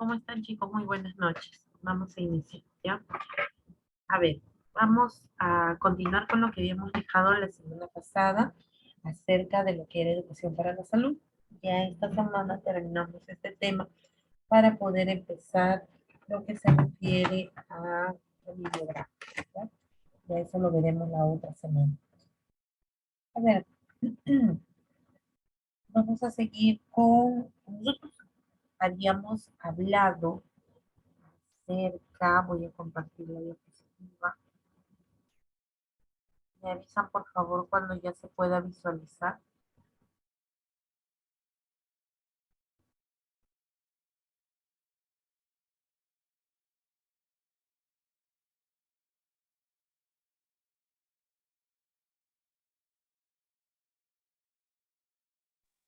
¿Cómo están, chicos? Muy buenas noches. Vamos a iniciar, ¿ya? A ver, vamos a continuar con lo que habíamos dejado la semana pasada acerca de lo que era educación para la salud. Ya esta semana terminamos este tema para poder empezar lo que se refiere a bibliografía, ¿ya? Ya eso lo veremos la otra semana. A ver, vamos a seguir con... Nosotros habíamos hablado acerca, voy a compartir la diapositiva. Me avisan por favor cuando ya se pueda visualizar.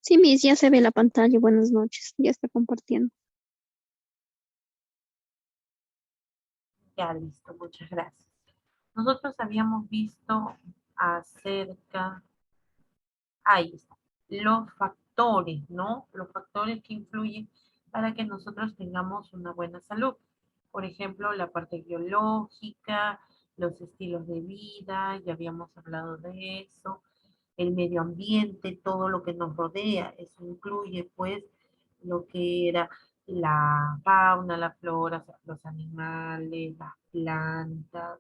Sí, Miss, ya se ve la pantalla. Buenas noches. Ya está compartiendo. Ya listo, muchas gracias. Nosotros habíamos visto acerca, ahí está, los factores, ¿no? Los factores que influyen para que nosotros tengamos una buena salud. Por ejemplo, la parte biológica, los estilos de vida, ya habíamos hablado de eso, el medio ambiente, todo lo que nos rodea, eso incluye pues lo que era la fauna, la flora, los animales, las plantas,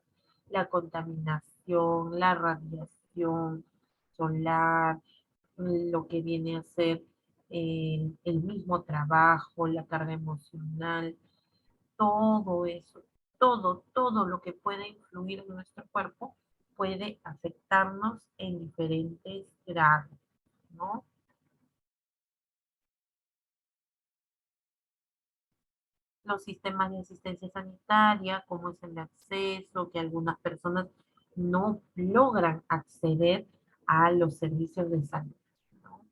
la contaminación, la radiación solar, lo que viene a ser el mismo trabajo, la carga emocional, todo eso, todo lo que puede influir en nuestro cuerpo puede afectarnos en diferentes grados, ¿no? Los sistemas de asistencia sanitaria, cómo es el acceso, que algunas personas no logran acceder a los servicios de salud, ¿no?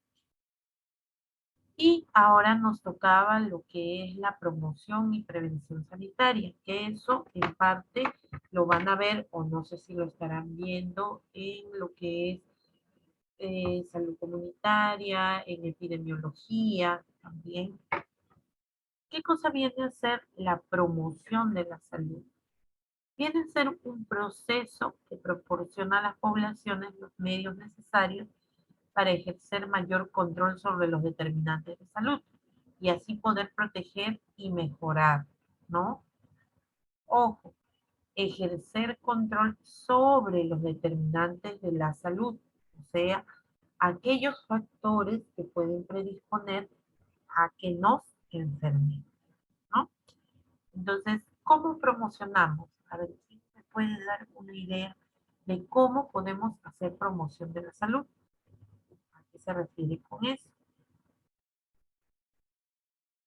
Y ahora nos tocaba lo que es la promoción y prevención sanitaria, que eso en parte lo van a ver, o no sé si lo estarán viendo, en lo que es salud comunitaria, en epidemiología también. ¿Qué cosa viene a ser la promoción de la salud? Viene a ser un proceso que proporciona a las poblaciones los medios necesarios para ejercer mayor control sobre los determinantes de salud y así poder proteger y mejorar, ¿no? Ojo, ejercer control sobre los determinantes de la salud, o sea, aquellos factores que pueden predisponer a que nos enfermemos, ¿no? Entonces, ¿cómo promocionamos? A ver, si me puede dar una idea de cómo podemos hacer promoción de la salud. ¿A qué se refiere con eso?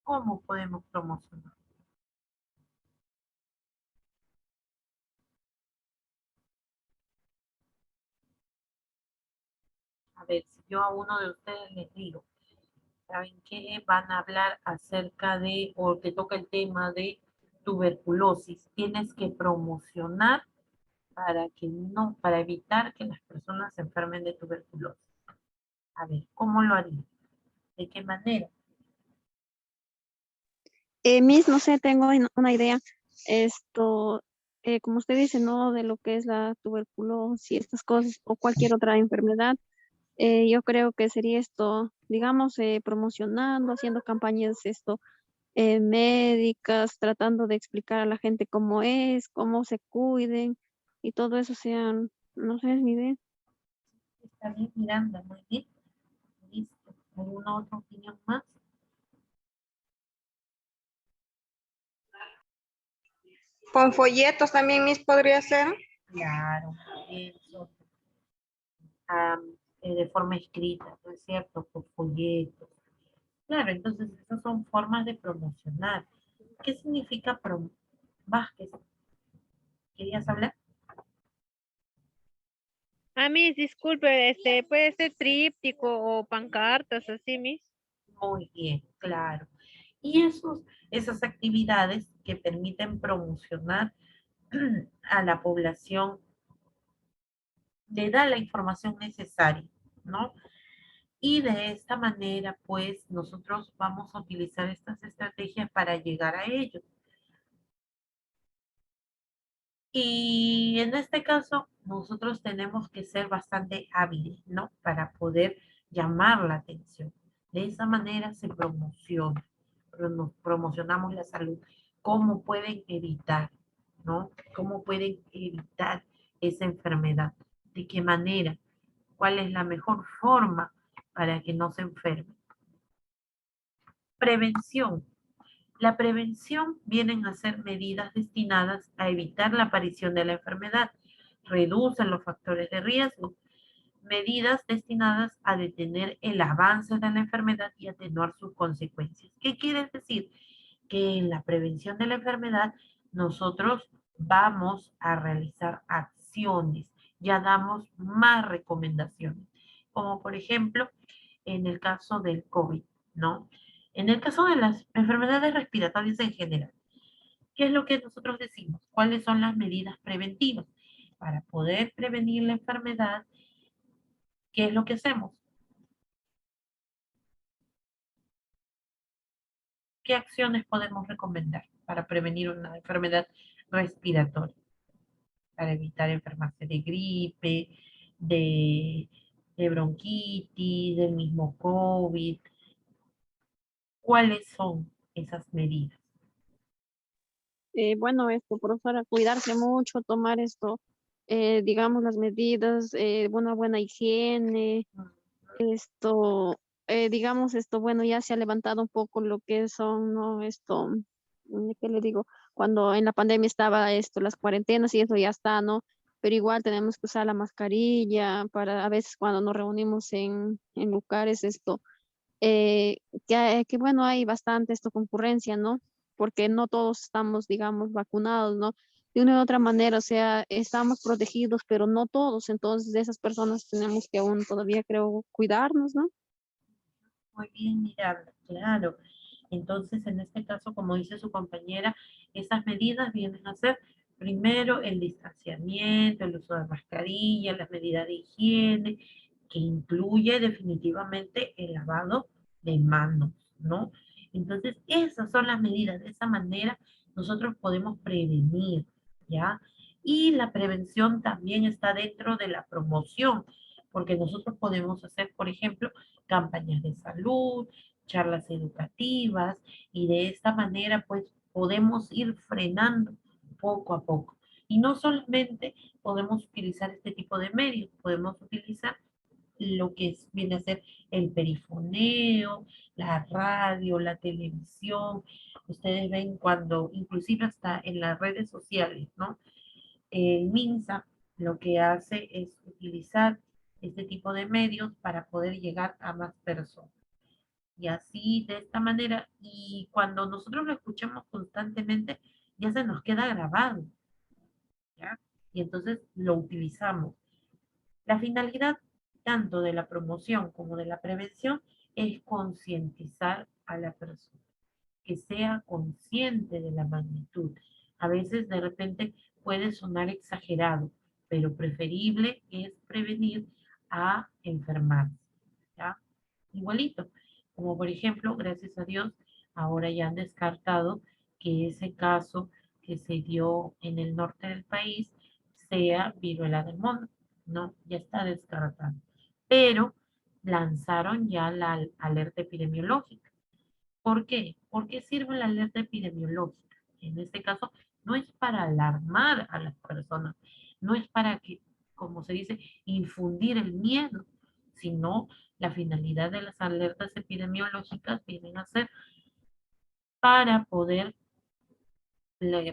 ¿Cómo podemos promocionar? A ver, si yo a uno de ustedes les digo, ¿saben qué? Van a hablar acerca de, o te toca el tema de tuberculosis. Tienes que promocionar para que no, para evitar que las personas se enfermen de tuberculosis. A ver, ¿cómo lo haría? ¿De qué manera? Miss, no sé, tengo una idea. Esto, como usted dice, ¿no? De lo que es la tuberculosis y estas cosas, o cualquier otra enfermedad. Yo creo que sería esto, digamos, promocionando, haciendo campañas médicas, tratando de explicar a la gente cómo es, cómo se cuiden y todo eso sean, no sé, es mi idea. Está bien, Miranda, muy bien. Listo. ¿Alguna otra opinión más? Con folletos también, Miss, podría ser. Claro, eso, de forma escrita, ¿no es cierto? Por folletos. Claro, entonces esas son formas de promocionar. ¿Qué significa Vázquez? ¿Querías hablar? Miss, disculpe, puede ser tríptico o pancartas, así, Miss. Muy bien, claro. Y esas actividades que permiten promocionar a la población le da la información necesaria, ¿no? Y de esta manera, pues, nosotros vamos a utilizar estas estrategias para llegar a ellos. Y en este caso, nosotros tenemos que ser bastante hábiles, ¿no? Para poder llamar la atención. De esa manera se promociona, nos promocionamos la salud. ¿Cómo pueden evitar, ¿no? ¿Cómo pueden evitar esa enfermedad? ¿De qué manera? ¿Cuál es la mejor forma para que no se enfermen? Prevención. La prevención vienen a ser medidas destinadas a evitar la aparición de la enfermedad, reducen los factores de riesgo, medidas destinadas a detener el avance de la enfermedad y atenuar sus consecuencias. ¿Qué quiere decir? Que en la prevención de la enfermedad nosotros vamos a realizar acciones, ya damos más recomendaciones, como por ejemplo en el caso del COVID, ¿no? En el caso de las enfermedades respiratorias en general, ¿qué es lo que nosotros decimos? ¿Cuáles son las medidas preventivas? Para poder prevenir la enfermedad, ¿qué es lo que hacemos? ¿Qué acciones podemos recomendar para prevenir una enfermedad respiratoria? Para evitar enfermarse de gripe, de, de bronquitis, del mismo COVID. ¿Cuáles son esas medidas? Bueno, profesora, cuidarse mucho, tomar digamos, las medidas, una buena higiene, esto, digamos, bueno, ya se ha levantado un poco lo que son, ¿no? ¿Qué le digo? Cuando en la pandemia estaba las cuarentenas y eso ya está, ¿no? Pero igual tenemos que usar la mascarilla para, a veces cuando nos reunimos en lugares, que bueno, hay bastante concurrencia, ¿no? Porque no todos estamos, digamos, vacunados, ¿no? De una u otra manera, o sea, estamos protegidos, pero no todos, entonces de esas personas tenemos que aún todavía, creo, cuidarnos, ¿no? Muy bien, Miranda, claro. Entonces, en este caso, como dice su compañera, esas medidas vienen a ser primero el distanciamiento, el uso de mascarilla, las medidas de higiene, que incluye definitivamente el lavado de manos, ¿no? Entonces, esas son las medidas. De esa manera, nosotros podemos prevenir, ¿ya? Y la prevención también está dentro de la promoción, porque nosotros podemos hacer, por ejemplo, campañas de salud, charlas educativas, y de esta manera pues podemos ir frenando poco a poco. Y no solamente podemos utilizar este tipo de medios, podemos utilizar lo que viene a ser el perifoneo, la radio, la televisión. Ustedes ven cuando, inclusive hasta en las redes sociales, ¿no? El MINSA lo que hace es utilizar este tipo de medios para poder llegar a más personas. Y así, de esta manera, y cuando nosotros lo escuchamos constantemente, ya se nos queda grabado, ¿ya? Y entonces lo utilizamos. La finalidad tanto de la promoción como de la prevención es concientizar a la persona, que sea consciente de la magnitud. A veces de repente puede sonar exagerado, pero preferible es prevenir a enfermarse, ¿ya? Igualito, como por ejemplo, gracias a Dios, ahora ya han descartado que ese caso que se dio en el norte del país sea viruela del mono, no, ya está descartado. Pero lanzaron ya la alerta epidemiológica. ¿Por qué? ¿Por qué sirve la alerta epidemiológica? En este caso, no es para alarmar a las personas, no es para que, como se dice, infundir el miedo, sino la finalidad de las alertas epidemiológicas vienen a ser para poder,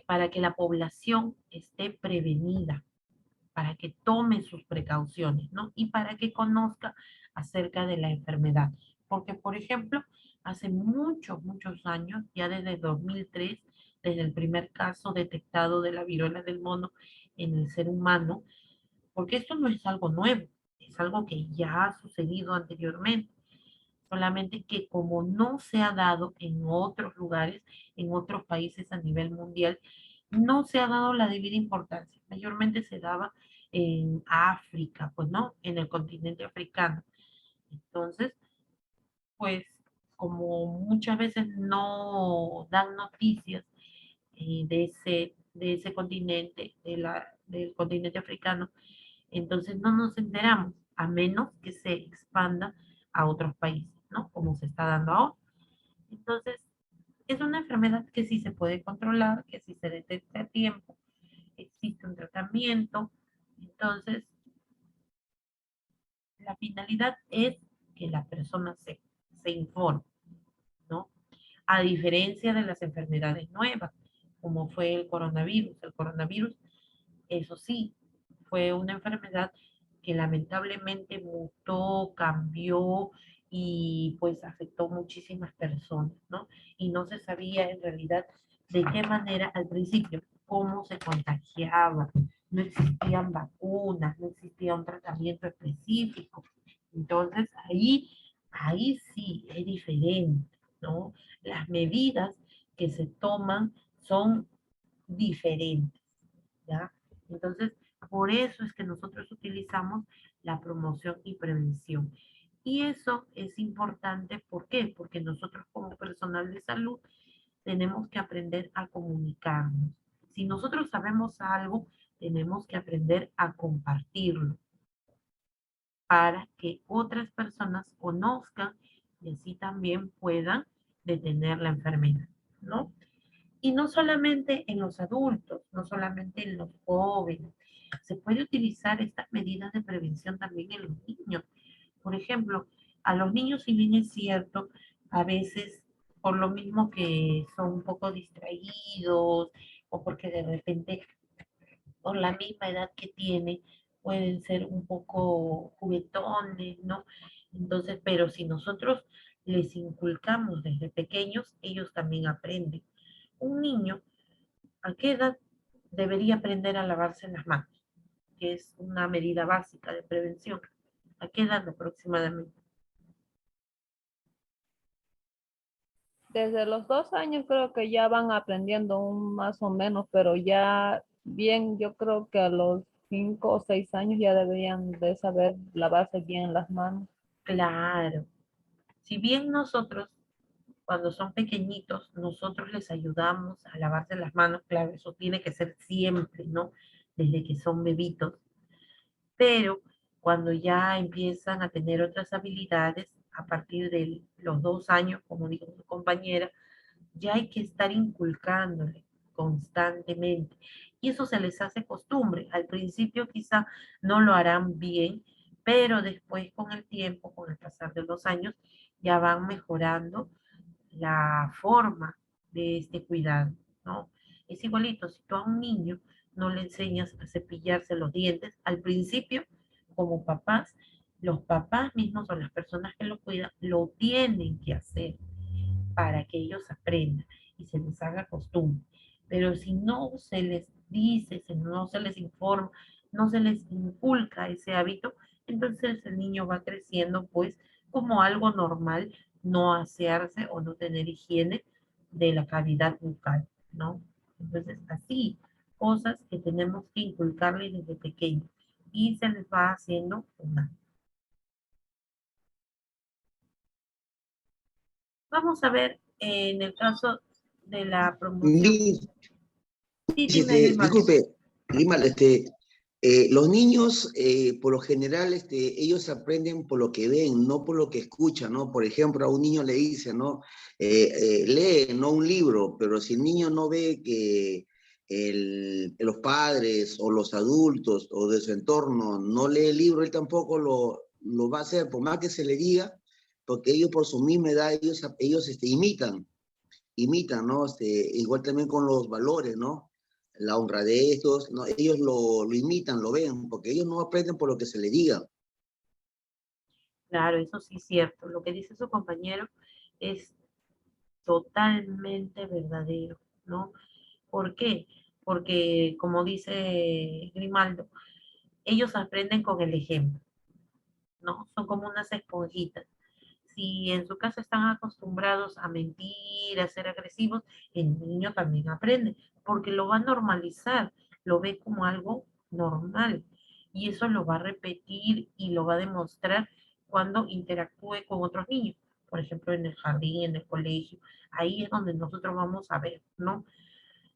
para que la población esté prevenida, para que tome sus precauciones, ¿no? Y para que conozca acerca de la enfermedad. Porque, por ejemplo, hace muchos, muchos años, ya desde 2003, desde el primer caso detectado de la viruela del mono en el ser humano, porque esto no es algo nuevo, es algo que ya ha sucedido anteriormente, solamente que como no se ha dado en otros lugares, en otros países a nivel mundial, no se ha dado la debida importancia. Mayormente se daba en África, pues no, en el continente africano. Entonces, pues como muchas veces no dan noticias de ese continente, del continente africano, entonces no nos enteramos, a menos que se expanda a otros países, ¿no? Como se está dando ahora. Entonces, es una enfermedad que sí se puede controlar, que sí se detecta a tiempo, existe un tratamiento. Entonces, la finalidad es que la persona se informe, ¿no? A diferencia de las enfermedades nuevas, como fue el coronavirus. El coronavirus, eso sí, fue una enfermedad que lamentablemente mutó, cambió y pues afectó muchísimas personas, ¿no? Y no se sabía en realidad de qué manera al principio, cómo se contagiaba. No existían vacunas, no existía un tratamiento específico. Entonces ahí sí es diferente, ¿no? Las medidas que se toman son diferentes, ¿ya? Entonces, por eso es que nosotros utilizamos la promoción y prevención. Y eso es importante, ¿por qué? Porque nosotros como personal de salud tenemos que aprender a comunicarnos. Si nosotros sabemos algo, tenemos que aprender a compartirlo para que otras personas conozcan y así también puedan detener la enfermedad, ¿no? Y no solamente en los adultos, no solamente en los jóvenes. Se puede utilizar estas medidas de prevención también en los niños. Por ejemplo, a los niños, si bien es cierto, a veces por lo mismo que son un poco distraídos o porque de repente por la misma edad que tienen pueden ser un poco juguetones, ¿no? Entonces, pero si nosotros les inculcamos desde pequeños, ellos también aprenden. Un niño, ¿a qué edad debería aprender a lavarse las manos? Que es una medida básica de prevención. ¿A qué edad aproximadamente? Desde los 2 años creo que ya van aprendiendo un más o menos, pero ya bien, yo creo que a los 5 o 6 años ya deberían de saber lavarse bien las manos. Claro. Si bien nosotros, cuando son pequeñitos, nosotros les ayudamos a lavarse las manos, claro, eso tiene que ser siempre, ¿no? Desde que son bebitos. Pero cuando ya empiezan a tener otras habilidades, a partir de los 2 años, como dijo su compañera, ya hay que estar inculcándole constantemente. Y eso se les hace costumbre. Al principio quizá no lo harán bien, pero después con el tiempo, con el pasar de los años, ya van mejorando la forma de este cuidado, ¿no? Es igualito, si tú a un niño no le enseñas a cepillarse los dientes, al principio, como papás, los papás mismos o las personas que lo cuidan, lo tienen que hacer para que ellos aprendan y se les haga costumbre. Pero si no se les dice, si no se les informa, no se les inculca ese hábito, entonces el niño va creciendo pues como algo normal no asearse o no tener higiene de la cavidad bucal, ¿no? Entonces así, cosas que tenemos que inculcarle desde pequeño y se les va haciendo una. Vamos a ver en el caso de la promoción. Sí, dime, Grimaldo. Disculpe, Grimal, los niños, por lo general, ellos aprenden por lo que ven, no por lo que escuchan, ¿no? Por ejemplo, a un niño le dice, ¿no? Lee, no un libro, pero si el niño no ve que los padres o los adultos o de su entorno no lee el libro, él tampoco lo va a hacer, por más que se le diga, porque ellos por su misma edad, ellos imitan, ¿no? Igual también con los valores, ¿no? La honradez, ¿no? Ellos lo imitan, lo ven, porque ellos no aprenden por lo que se les diga. Claro, eso sí es cierto. Lo que dice su compañero es totalmente verdadero, ¿no? ¿Por qué? Porque, como dice Grimaldo, ellos aprenden con el ejemplo, ¿no? Son como unas esponjitas. Si en su casa están acostumbrados a mentir, a ser agresivos, el niño también aprende, porque lo va a normalizar, lo ve como algo normal. Y eso lo va a repetir y lo va a demostrar cuando interactúe con otros niños. por ejemplo, en el jardín, en el colegio. Ahí es donde nosotros vamos a ver, ¿no?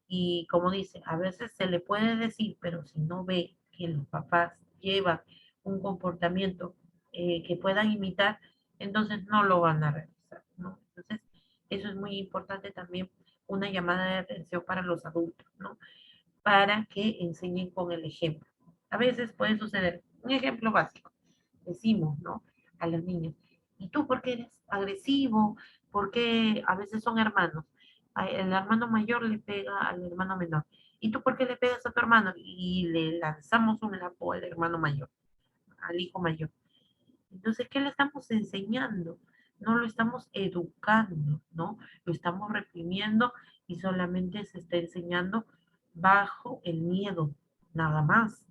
Y como dice, a veces se le puede decir, pero si no ve que los papás llevan un comportamiento que puedan imitar, entonces no lo van a realizar, ¿no? Entonces, eso es muy importante también, una llamada de atención para los adultos, ¿no? Para que enseñen con el ejemplo. A veces puede suceder, un ejemplo básico, decimos, ¿no? A los niños, ¿y tú por qué eres agresivo? ¿Por qué a veces son hermanos? El hermano mayor le pega al hermano menor. ¿Y tú por qué le pegas a tu hermano? Y le lanzamos un lapo al hermano mayor, al hijo mayor. Entonces, ¿qué le estamos enseñando? No lo estamos educando, ¿no? Lo estamos reprimiendo y solamente se está enseñando bajo el miedo, nada más,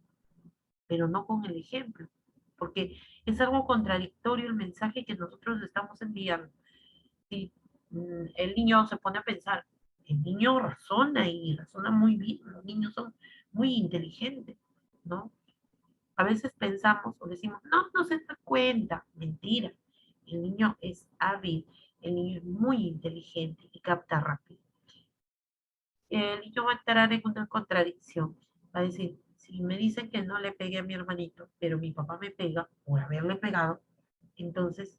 pero no con el ejemplo, porque es algo contradictorio el mensaje que nosotros estamos enviando. Si el niño se pone a pensar, el niño razona y razona muy bien, los niños son muy inteligentes, ¿no? A veces pensamos o decimos, no, no se da cuenta. Mentira. El niño es hábil, el niño es muy inteligente y capta rápido. El niño va a entrar en una contradicción. Va a decir, si me dicen que no le pegué a mi hermanito, pero mi papá me pega por haberle pegado, entonces,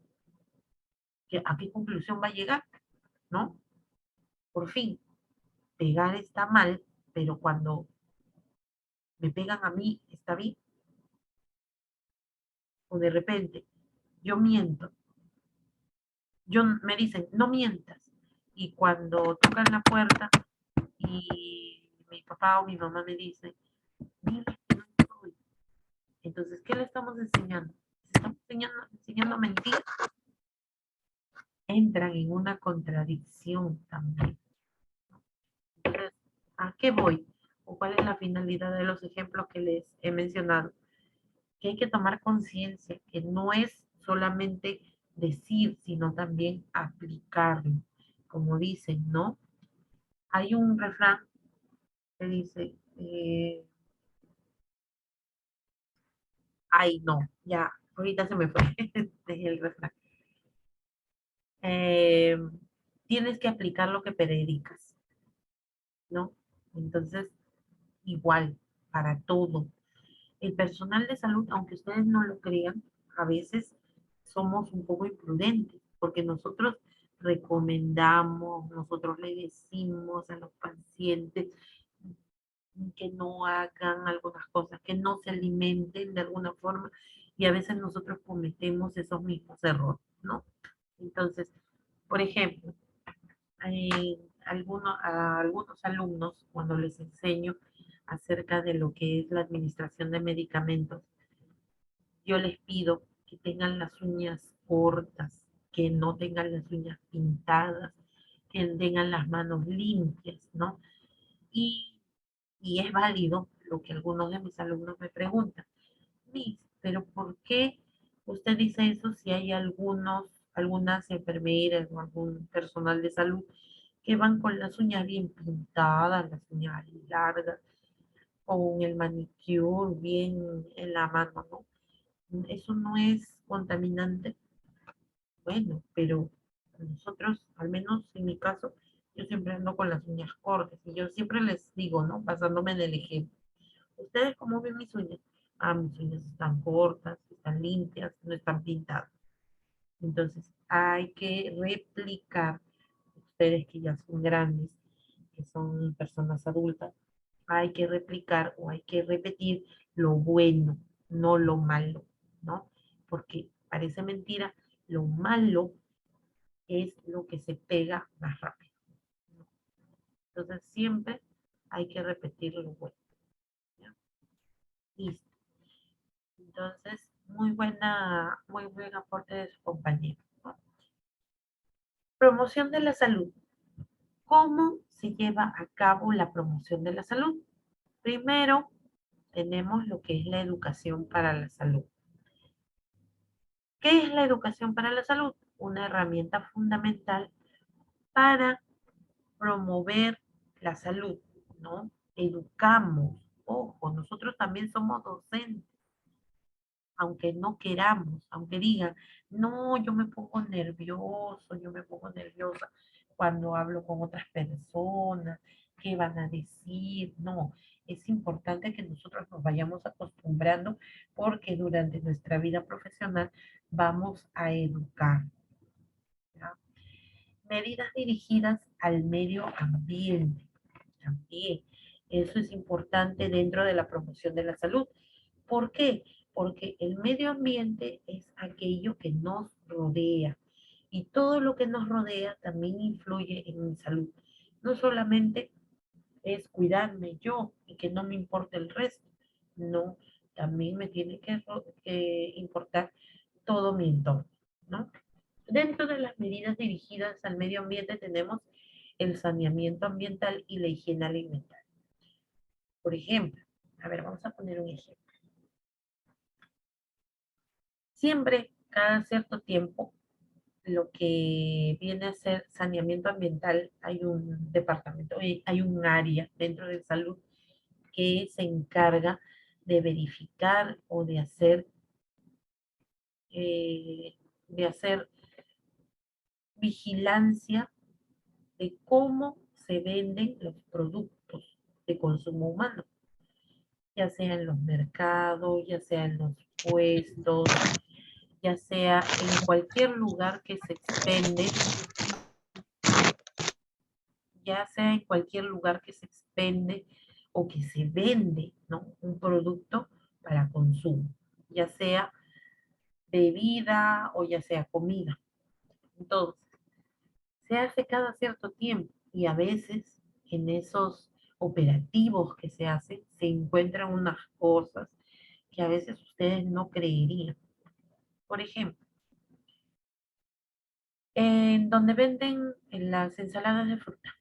¿a qué conclusión va a llegar? ¿No? Por fin, pegar está mal, pero cuando me pegan a mí, está bien. O de repente, yo miento, me dicen, no mientas. Y cuando tocan la puerta y mi papá o mi mamá me dice, dile que no estoy. Entonces, ¿qué le estamos enseñando? Estamos enseñando mentiras. Entran en una contradicción también. Entonces, ¿a qué voy? ¿O cuál es la finalidad de los ejemplos que les he mencionado? Que hay que tomar conciencia, que no es solamente decir, sino también aplicarlo. Como dicen, ¿no? Hay un refrán que dice, ay, no, ya, ahorita se me fue, dejé el refrán. Eh, Tienes que aplicar lo que predicas, ¿no? Entonces, igual, para todo. El personal de salud, aunque ustedes no lo crean, a veces somos un poco imprudentes, porque nosotros recomendamos, nosotros le decimos a los pacientes que no hagan algunas cosas, que no se alimenten de alguna forma, y a veces nosotros cometemos esos mismos errores, ¿no? Entonces, por ejemplo, a algunos alumnos, cuando les enseño acerca de lo que es la administración de medicamentos, yo les pido que tengan las uñas cortas, que no tengan las uñas pintadas, que tengan las manos limpias, ¿no? Y, y es válido lo que algunos de mis alumnos me preguntan. Miss, pero ¿por qué usted dice eso si hay algunas enfermeras o algún personal de salud que van con las uñas bien pintadas, las uñas largas, con el manicure bien en la mano, ¿no? Eso no es contaminante. Bueno, pero nosotros, al menos en mi caso, yo siempre ando con las uñas cortas y yo siempre les digo, ¿no? Basándome en el ejemplo. ¿Ustedes cómo ven mis uñas? Ah, mis uñas están cortas, están limpias, no están pintadas. Entonces, hay que replicar, ustedes que ya son grandes, que son personas adultas, hay que replicar o hay que repetir lo bueno, no lo malo, ¿no? Porque parece mentira, lo malo es lo que se pega más rápido, ¿no? Entonces, siempre hay que repetir lo bueno, ¿ya? Listo. Entonces, muy buen aporte de su compañero, ¿no? Promoción de la salud. ¿Cómo se lleva a cabo la promoción de la salud? Primero, tenemos lo que es la educación para la salud. ¿Qué es la educación para la salud? Una herramienta fundamental para promover la salud, ¿no? Educamos. Ojo, nosotros también somos docentes. aunque no queramos, aunque digan, no, yo me pongo nervioso, yo me pongo nerviosa cuando hablo con otras personas, ¿qué van a decir? No, es importante que nosotros nos vayamos acostumbrando porque durante nuestra vida profesional vamos a educar. ¿Ya? Medidas dirigidas al medio ambiente también. Eso es importante dentro de la promoción de la salud. ¿Por qué? Porque el medio ambiente es aquello que nos rodea y todo lo que nos rodea también influye en mi salud. No solamente es cuidarme yo y que no me importe el resto, no, también me tiene que importar todo mi entorno, ¿no? Dentro de las medidas dirigidas al medio ambiente tenemos el saneamiento ambiental y la higiene alimentaria. Por ejemplo, a ver, vamos a poner un ejemplo. Siempre, cada cierto tiempo, lo que viene a ser saneamiento ambiental, hay un departamento, hay un área dentro de salud que se encarga de verificar o de hacer vigilancia de cómo se venden los productos de consumo humano, ya sea en los mercados, ya sea en los puestos, ya sea en cualquier lugar que se expende, ya sea en cualquier lugar que se expende o que se vende, ¿no? Un producto para consumo, ya sea bebida o ya sea comida. Entonces, se hace cada cierto tiempo y a veces en esos operativos que se hacen se encuentran unas cosas que a veces ustedes no creerían. Por ejemplo, en donde venden las ensaladas de fruta.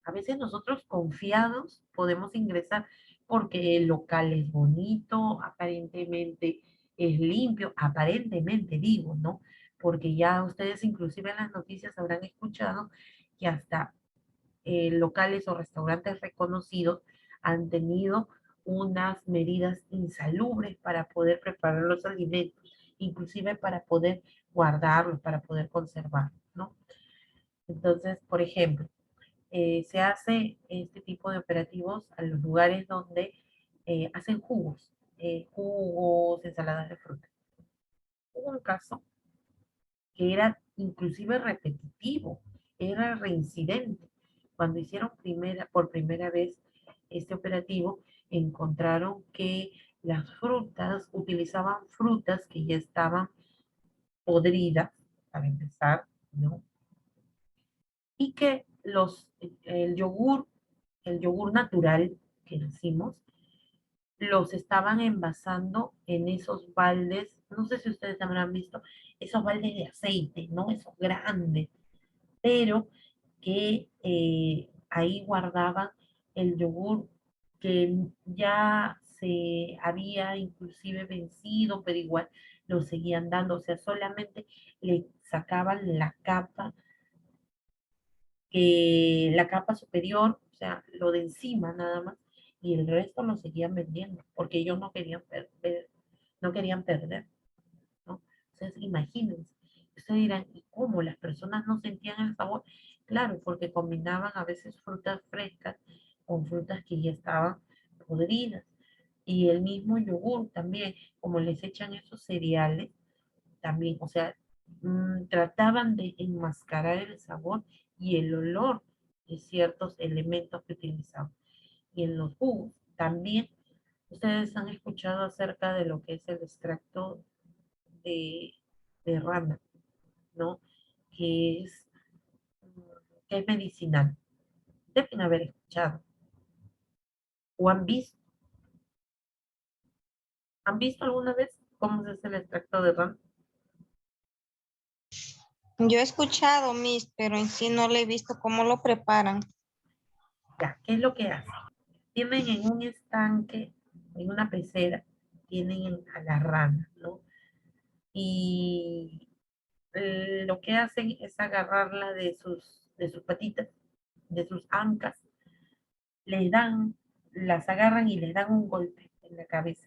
A veces nosotros confiados podemos ingresar porque el local es bonito, aparentemente es limpio, aparentemente digo, ¿no? Porque ya ustedes inclusive en las noticias habrán escuchado que hasta locales o restaurantes reconocidos han tenido unas medidas insalubres para poder preparar los alimentos, inclusive para poder guardarlos, para poder conservarlos, ¿no? Entonces, por ejemplo, se hace este tipo de operativos a los lugares donde hacen jugos, ensaladas de fruta. Hubo un caso que era inclusive repetitivo, era reincidente. Cuando hicieron por primera vez este operativo, encontraron que las frutas, utilizaban frutas que ya estaban podridas, para empezar, ¿no? Y que el yogur natural que decimos, los estaban envasando en esos baldes, no sé si ustedes habrán visto, esos baldes de aceite, ¿no? Esos grandes, pero que ahí guardaban el yogur que ya se había inclusive vencido, pero igual lo seguían dando, o sea, solamente le sacaban la capa superior, o sea, lo de encima nada más, y el resto lo seguían vendiendo, porque ellos no querían perder, ¿no? Entonces, imagínense, ustedes dirán, ¿y cómo las personas no sentían el sabor? Claro, porque combinaban a veces frutas frescas con frutas que ya estaban podridas. Y el mismo yogur también, como les echan esos cereales, también, o sea, trataban de enmascarar el sabor y el olor de ciertos elementos que utilizaban. Y en los jugos también, ustedes han escuchado acerca de lo que es el extracto de, de rana, ¿no? Que es, mm, que es medicinal. Deben haber escuchado. ¿O han visto alguna vez cómo se hace el extracto de rana? Yo he escuchado, Miss, pero en sí no le he visto cómo lo preparan. Ya, ¿qué es lo que hacen? Tienen en un estanque, en una pecera, tienen a la rana, ¿no? Y lo que hacen es agarrarla de sus patitas, de sus ancas, les dan, las agarran y les dan un golpe en la cabeza.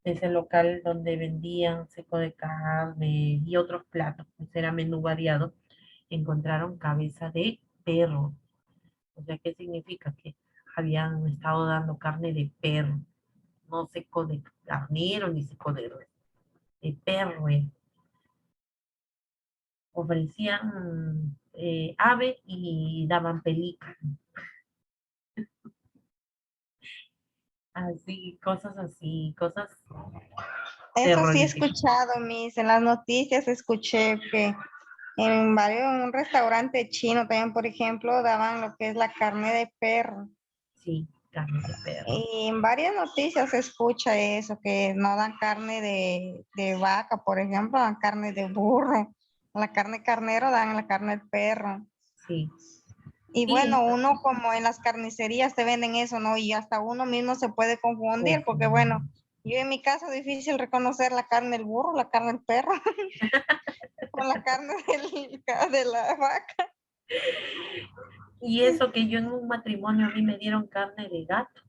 ese local donde vendían seco de carne y otros platos, pues era menú variado, encontraron cabeza de perro. O sea, ¿qué significa? Que habían estado dando carne de perro, no seco de carnero ni seco de perro. Ofrecían ave y daban pelícano. Así, cosas Eso sí he terroríficas. escuchado, en las noticias escuché que en un restaurante chino también, por ejemplo, daban lo que es la carne de perro. Sí, carne de perro. Y en varias noticias se escucha eso, que no dan carne de vaca, por ejemplo, dan carne de burro. La carne carnero dan la carne de perro. Sí. Y Y bueno, uno como en las carnicerías te venden eso, ¿no? Y hasta uno mismo se puede confundir, porque bueno, yo en mi caso es difícil reconocer la carne del burro, la carne del perro, con la carne de la vaca. y eso que yo en un matrimonio a mí me dieron carne de gato.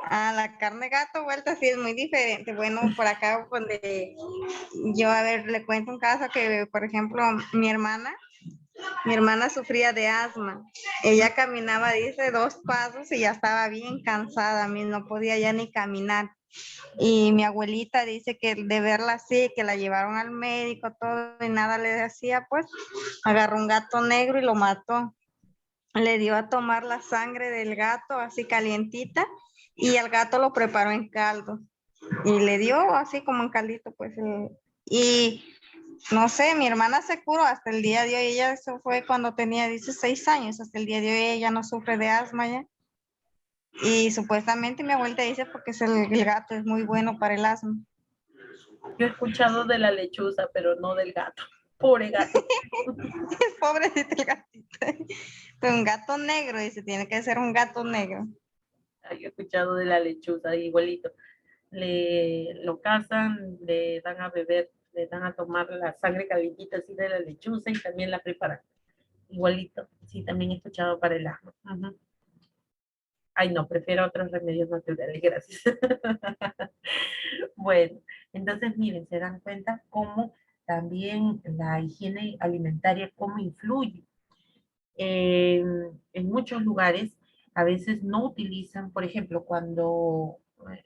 Ah, la carne gato vuelta sí es muy diferente. Bueno, por acá donde yo, a ver, le cuento un caso que, por ejemplo, mi hermana sufría de asma. Ella caminaba, dice, 2 pasos y ya estaba bien cansada, a mí no podía ya ni caminar. Y mi abuelita dice que de verla así, que la llevaron al médico, todo y nada le hacía, pues agarró un gato negro y lo mató. Le dio a tomar la sangre del gato así calientita y al gato lo preparó en caldo y le dio así como en caldito, pues. Y no sé, mi hermana se curó hasta el día de hoy. Ella, eso fue cuando tenía 16 años, hasta el día de hoy ella no sufre de asma ya. Y supuestamente mi abuelita dice porque el gato es muy bueno para el asma. Yo he escuchado de la lechuza, pero no del gato. Pobre gato. Pobrecito el gatito. Pero un gato negro, dice, tiene que ser un gato negro. Ay, he escuchado de la lechuza, igualito. Lo cazan, le dan a beber, le dan a tomar la sangre calientita así de la lechuza y también la preparan. Igualito. Sí, también he escuchado para el asma. Ujú. Ay, no, prefiero otros remedios naturales, gracias. Bueno, entonces miren, se dan cuenta cómo también la higiene alimentaria, cómo influye. En muchos lugares a veces no utilizan, por ejemplo, cuando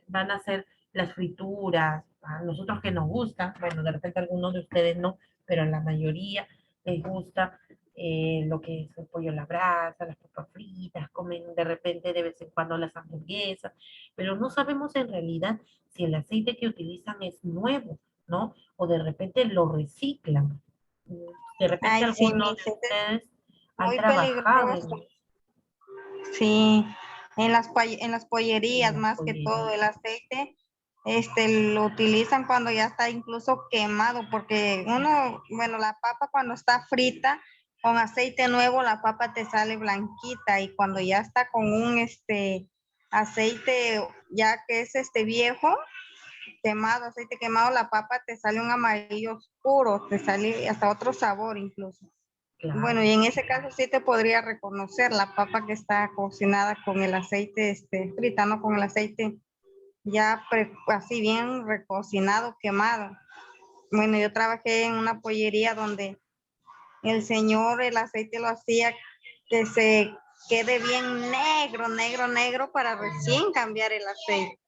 van a hacer las frituras, a nosotros que nos gusta, bueno, de repente algunos de ustedes no, pero la mayoría les gusta lo que es el pollo a la brasa, las papas fritas, comen de repente de vez en cuando las hamburguesas, pero no sabemos en realidad si el aceite que utilizan es nuevo, ¿no? O de repente lo reciclan. De repente Ay, sí, algunos de es ustedes han muy trabajado peligroso. Sí, en las en pollerías las más que todo pollerías. el aceite, lo utilizan cuando ya está incluso quemado, porque uno, bueno, la papa cuando está frita con aceite nuevo, la papa te sale blanquita y cuando ya está con un aceite ya que es viejo, quemado, aceite quemado, la papa te sale un amarillo oscuro, te sale hasta otro sabor incluso. Bueno, Claro, y en ese caso sí te podría reconocer la papa que está cocinada con el aceite, frita, ¿no? Con el aceite ya así bien recocinado, quemado. Bueno, yo trabajé en una pollería donde el señor el aceite lo hacía que se quede bien negro, negro, negro para recién cambiar el aceite.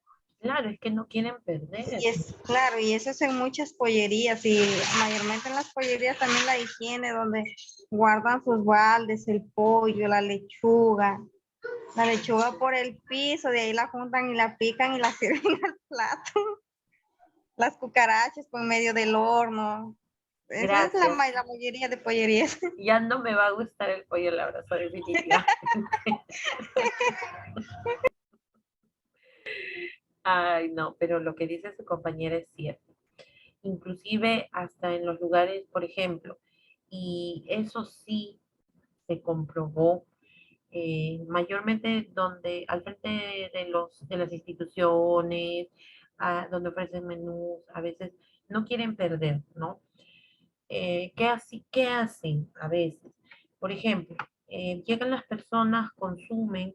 claro, es que no quieren perder. Y es claro, y eso es en muchas pollerías y mayormente en las pollerías también la higiene donde guardan sus baldes, el pollo, la lechuga por el piso, de ahí la juntan y la pican y la sirven al plato, las cucarachas por medio del horno. Esa es Gracias. la mayoría de pollerías. Ya no me va a gustar el pollo a la brasa definitivamente. Ay, no, pero lo que dice su compañera es cierto. Inclusive hasta en los lugares, por ejemplo, y eso sí se comprobó mayormente donde al frente de las instituciones, donde ofrecen menús, a veces no quieren perder, ¿no? ¿Qué hacen a veces? Por ejemplo, llegan las personas, consumen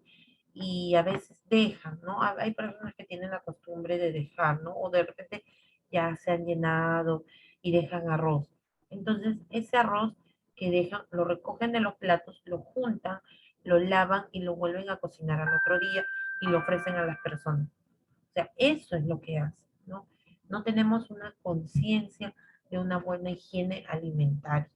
y a veces dejan, ¿no? Hay personas que tienen la costumbre de dejar, ¿no? O de repente ya se han llenado y dejan arroz. Entonces, ese arroz que dejan, lo recogen de los platos, lo juntan, lo lavan y lo vuelven a cocinar al otro día y lo ofrecen a las personas. O sea, eso es lo que hacen, ¿no? No tenemos una conciencia de una buena higiene alimentaria.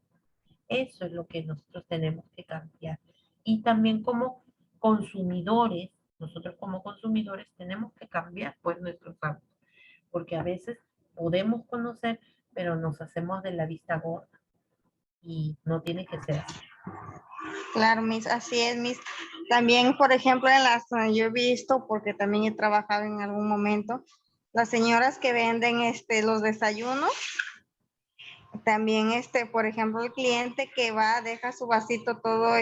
Eso es lo que nosotros tenemos que cambiar. Y también como consumidores, nosotros como consumidores tenemos que cambiar pues nuestros hábitos, porque a veces podemos conocer, pero nos hacemos de la vista gorda y no tiene que ser así. Claro, Miss, así es, Miss. También, por ejemplo, yo he visto, porque también he trabajado en algún momento, las señoras que venden los desayunos, también por ejemplo, el cliente que va, deja su vasito todo,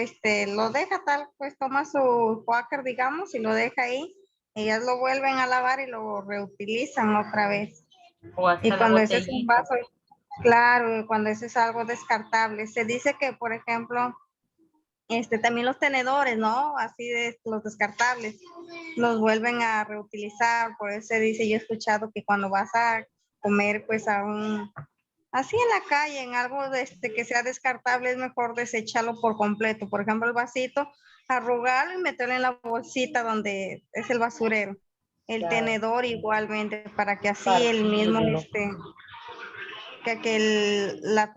lo deja tal, pues toma su Quaker, digamos, y lo deja ahí, ellas lo vuelven a lavar y lo reutilizan otra vez. O hasta Y la cuando ese es un botellita. vaso, claro, cuando ese es algo descartable, se dice que, por ejemplo, también los tenedores, ¿no? Así de los descartables, los vuelven a reutilizar. Por eso se dice, yo he escuchado que cuando vas a comer, pues así en la calle, en algo que sea descartable, es mejor desecharlo por completo. Por ejemplo, el vasito, arrugarlo y meterlo en la bolsita donde es el basurero. El Claro. tenedor igualmente, para que así el mismo, Partirlo.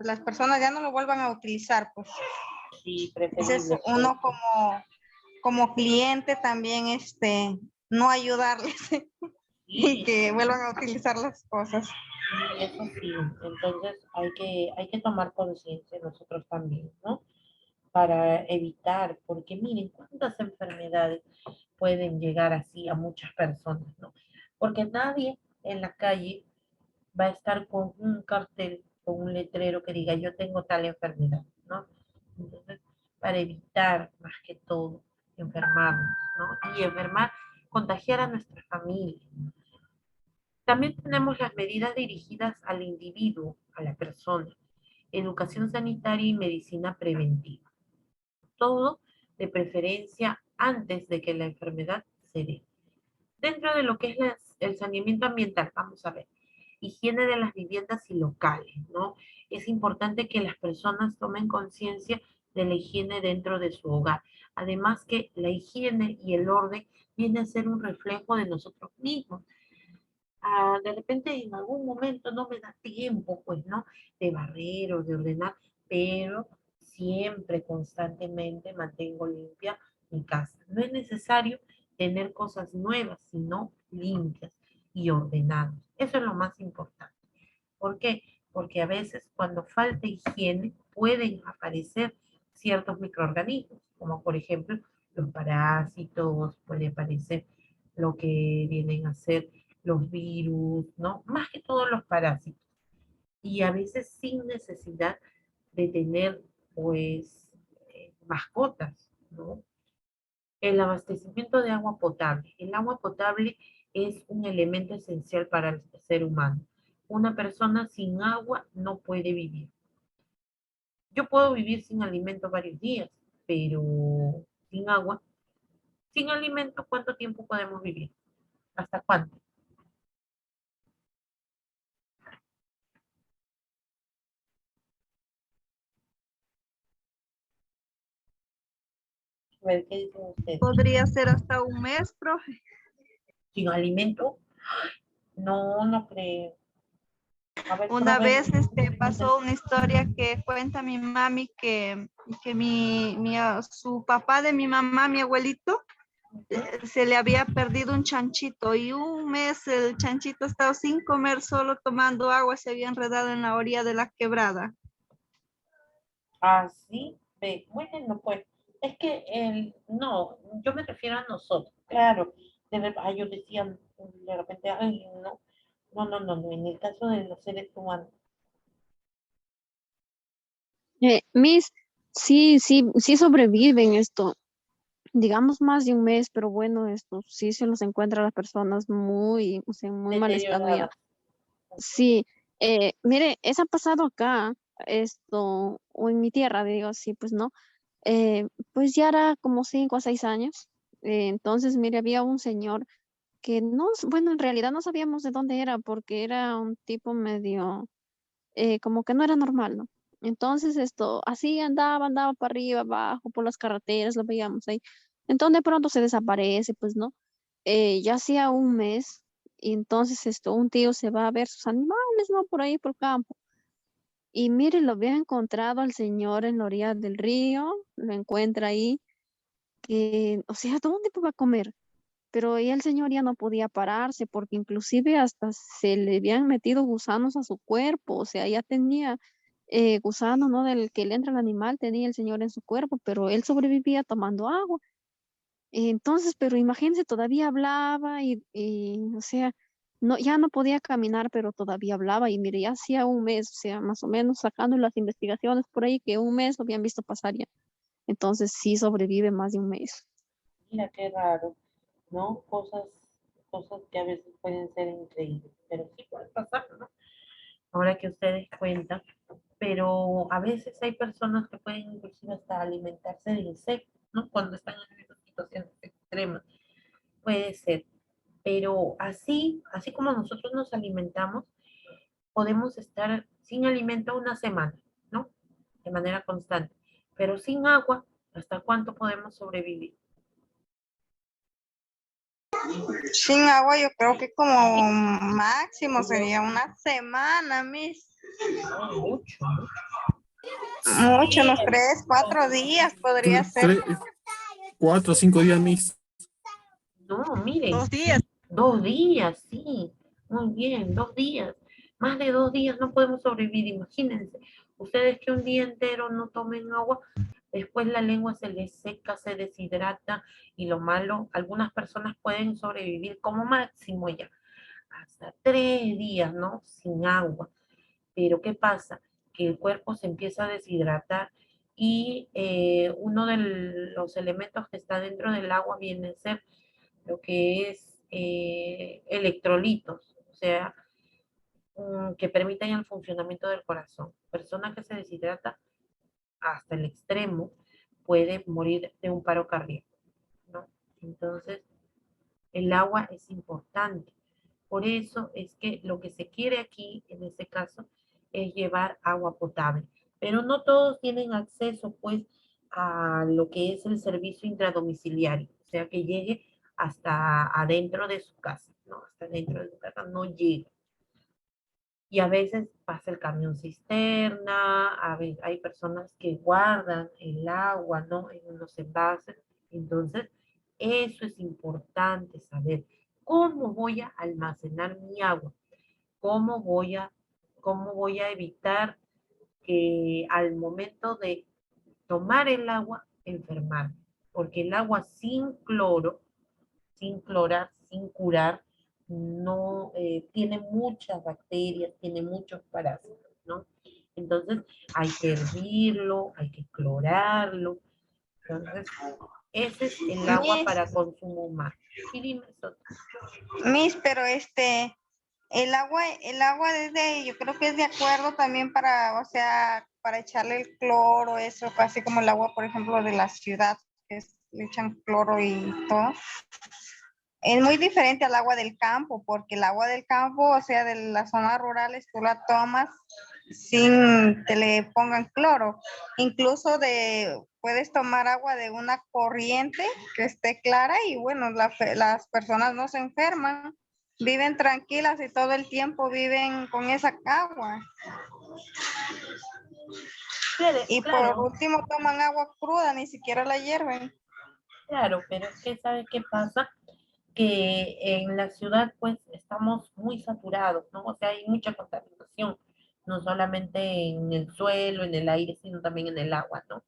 las personas ya no lo vuelvan a utilizar, pues. Sí, Entonces preferible. uno como cliente también no ayudarles y Sí, que vuelvan a utilizar las cosas. sí, eso sí. Entonces hay que tomar conciencia nosotros también, ¿no? Para evitar, porque miren cuántas enfermedades pueden llegar así a muchas personas, ¿no? Porque nadie en la calle va a estar con un cartel, con un letrero que diga yo tengo tal enfermedad, ¿no? Entonces, para evitar más que todo enfermarnos, ¿no? Y enfermar, contagiar a nuestra familia. También tenemos las medidas dirigidas al individuo, a la persona, educación sanitaria y medicina preventiva. Todo de preferencia antes de que la enfermedad se dé. Dentro de lo que es el saneamiento ambiental, vamos a ver, higiene de las viviendas y locales, ¿no? Es importante que las personas tomen conciencia de la higiene dentro de su hogar. Además que la higiene y el orden viene a ser un reflejo de nosotros mismos. De repente en algún momento no me da tiempo, pues, ¿no? De barrer o de ordenar, pero siempre, constantemente mantengo limpia mi casa. No es necesario tener cosas nuevas, sino limpias y ordenadas. Eso es lo más importante. ¿Por qué? Porque a veces cuando falta higiene pueden aparecer ciertos microorganismos, como por ejemplo los parásitos, puede aparecer lo que vienen a ser los virus, ¿no? Más que todos los parásitos. Y a veces sin necesidad de tener, pues, mascotas, ¿no? El abastecimiento de agua potable. El agua potable es un elemento esencial para el ser humano. Una persona sin agua no puede vivir. Yo puedo vivir sin alimento varios días, pero sin agua, sin alimento, ¿cuánto tiempo podemos vivir? ¿Hasta cuánto? A ver, ¿qué dicen ustedes? Podría ser hasta un mes, profe. ¿Sin alimento? No, no creo. A ver, Una profe, vez pasó una historia que cuenta mi mami que su papá de mi mamá, mi abuelito, se le había perdido un chanchito y un mes el chanchito estaba sin comer, solo tomando agua, se había enredado en la orilla de la quebrada. así, bueno, pues, es que no, yo me refiero a nosotros, claro, yo decía de repente, ay, no, en el caso de los seres humanos, Miss, sí sobreviven esto, digamos más de un mes, pero bueno, esto sí se los encuentra a las personas muy, o sea, en muy mal estado ya. deterioradas. Sí, mire, eso ha pasado acá, esto, o en mi tierra, digo, sí, pues no, pues ya era como 5 o 6 años, Entonces, mire, había un señor que no, bueno, en realidad no sabíamos de dónde era porque era un tipo medio, como que no era normal, ¿no? Entonces esto, así andaba para arriba, abajo, por las carreteras, lo veíamos ahí. Entonces de pronto se desaparece, pues, ¿no? Ya hacía un mes, y entonces esto, un tío se va a ver sus animales, ¿no? Por ahí, por el campo. Y mire, lo había encontrado al señor en la orilla del río, lo encuentra ahí, que, o sea, ¿dónde va a comer? Pero ya el señor ya no podía pararse porque inclusive hasta se le habían metido gusanos a su cuerpo, o sea, ya tenía gusano, ¿no? Del que le entra el animal, tenía el señor en su cuerpo, pero él sobrevivía tomando agua. Entonces, pero imagínense, todavía hablaba o sea, no, ya no podía caminar, pero todavía hablaba y mire, ya hacía un mes, o sea, más o menos sacando las investigaciones por ahí, que un mes lo habían visto pasar ya. Entonces sí sobrevive más de un mes. Mira qué raro, ¿no? Cosas que a veces pueden ser increíbles, pero sí puede pasar, ¿no? Ahora que ustedes cuentan, pero a veces hay personas que pueden inclusive hasta alimentarse de insectos, ¿no? Cuando están en esas situaciones extremas, puede ser. Pero así como nosotros nos alimentamos, podemos estar sin alimento una semana, ¿no? De manera constante. Pero sin agua, ¿hasta cuánto podemos sobrevivir? Sin agua yo creo que como máximo sería una semana, mis. No, mucho. Mucho, unos 3, 4 días podría ser. 4 o 5 días, mis. No, miren, 2 días. 2 días, sí, muy bien, 2 días. Más de 2 días no podemos sobrevivir, imagínense. Ustedes que un día entero no tomen agua, después la lengua se les seca, se deshidrata y lo malo, algunas personas pueden sobrevivir como máximo ya hasta 3 días, ¿no? Sin agua. Pero ¿qué pasa? Que el cuerpo se empieza a deshidratar y uno de los elementos que está dentro del agua viene a ser lo que es electrolitos, o sea, que permiten el funcionamiento del corazón. Persona que se deshidrata hasta el extremo puede morir de un paro cardíaco, ¿no? Entonces, el agua es importante. Por eso es que lo que se quiere aquí, en este caso, es llevar agua potable. Pero no todos tienen acceso, pues, a lo que es el servicio intradomiciliario, o sea, que llegue hasta adentro de su casa, ¿no? Hasta dentro de su casa no llega. Y a veces pasa el camión cisterna, a veces hay personas que guardan el agua, ¿no? En unos envases. Entonces, eso es importante saber. ¿Cómo voy a almacenar mi agua? ¿Cómo voy a, cómo voy a evitar que al momento de tomar el agua, enfermarme? Porque el agua sin cloro, sin clorar, sin curar, no tiene muchas bacterias, tiene muchos parásitos, ¿no? Entonces hay que hervirlo, hay que clorarlo. Entonces, ese es el agua Miss, para consumo humano. Sí, dime, Soto. pero el agua yo creo que es de acuerdo también para, o sea, para echarle el cloro, eso, así como el agua, por ejemplo, de la ciudad, le echan cloro y todo. Es muy diferente al agua del campo, porque el agua del campo, o sea, de las zonas rurales, tú la tomas sin que le pongan cloro. Incluso puedes tomar agua de una corriente que esté clara y bueno, las personas no se enferman, viven tranquilas y todo el tiempo viven con esa agua. Y por Claro, último toman agua cruda, ni siquiera la hierven. claro, pero es que ¿sabe qué pasa? Que en la ciudad pues estamos muy saturados, ¿no? O sea, hay mucha contaminación, no solamente en el suelo, en el aire, sino también en el agua, ¿no?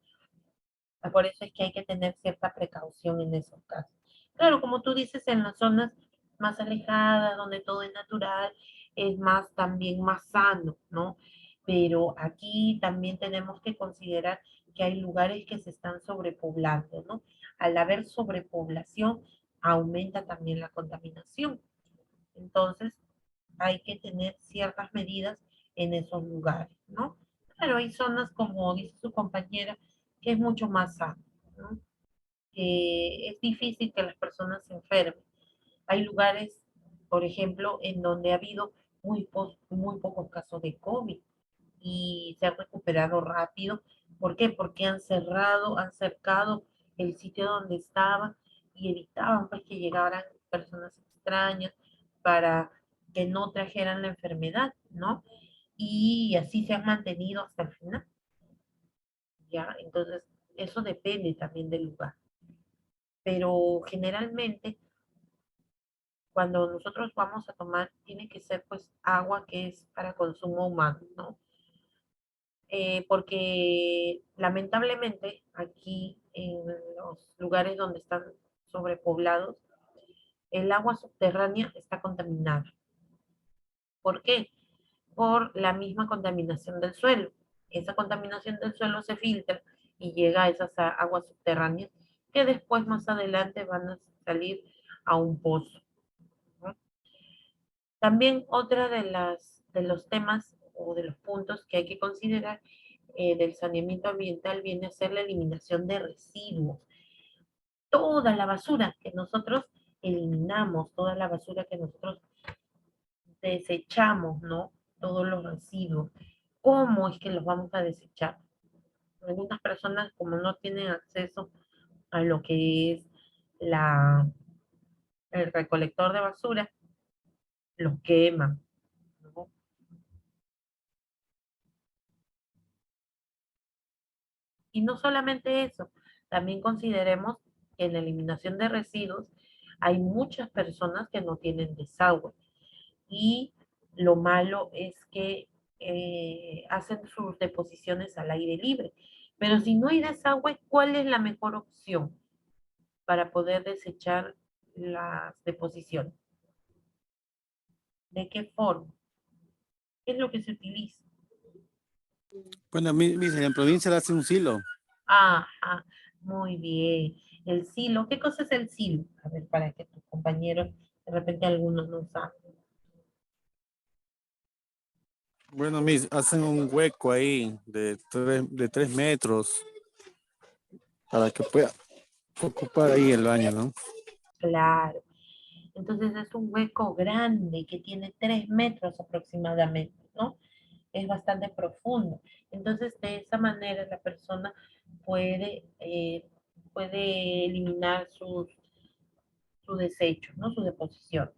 Por eso es que hay que tener cierta precaución en esos casos. Claro, como tú dices, en las zonas más alejadas, donde todo es natural, es más también más sano, ¿no? Pero aquí también tenemos que considerar que hay lugares que se están sobrepoblando, ¿no? Al haber sobrepoblación, aumenta también la contaminación. Entonces, hay que tener ciertas medidas en esos lugares, ¿no? Pero hay zonas, como dice su compañera, que es mucho más sano, ¿no? es difícil que las personas se enfermen. Hay lugares, por ejemplo, en donde ha habido muy pocos casos de COVID y se han recuperado rápido. ¿Por qué? Porque han cercado el sitio donde estaba y evitaban pues que llegaran personas extrañas para que no trajeran la enfermedad, ¿no? Y así se han mantenido hasta el final, ¿ya? Entonces, eso depende también del lugar. Pero generalmente, cuando nosotros vamos a tomar, tiene que ser pues agua que es para consumo humano, ¿no? Porque lamentablemente aquí en los lugares donde están sobrepoblados, el agua subterránea está contaminada. ¿Por qué? Por la misma contaminación del suelo. Esa contaminación del suelo se filtra y llega a esas aguas subterráneas que después más adelante van a salir a un pozo, ¿no? También otra de los temas o de los puntos que hay que considerar del saneamiento ambiental viene a ser la eliminación de residuos. Toda la basura que nosotros eliminamos, toda la basura que nosotros desechamos, ¿no? Todos los residuos. ¿Cómo es que los vamos a desechar? Algunas personas, como no tienen acceso a lo que es el recolector de basura, los queman, ¿no? Y no solamente eso, también consideremos que en la eliminación de residuos hay muchas personas que no tienen desagüe. Y lo malo es que hacen sus deposiciones al aire libre. Pero si no hay desagüe, ¿cuál es la mejor opción para poder desechar las deposiciones? ¿De qué forma? ¿Qué es lo que se utiliza? Bueno, en provincia le hace un silo. Ajá, muy bien. El silo, ¿qué cosa es el silo? A ver, para que tus compañeros, de repente algunos no saben. Bueno, hacen un hueco ahí de 3 metros para que pueda ocupar ahí el baño, ¿no? Claro. Entonces es un hueco grande que tiene 3 metros aproximadamente, ¿no? Es bastante profundo. Entonces de esa manera la persona puede eliminar sus desechos, ¿no? Su deposición.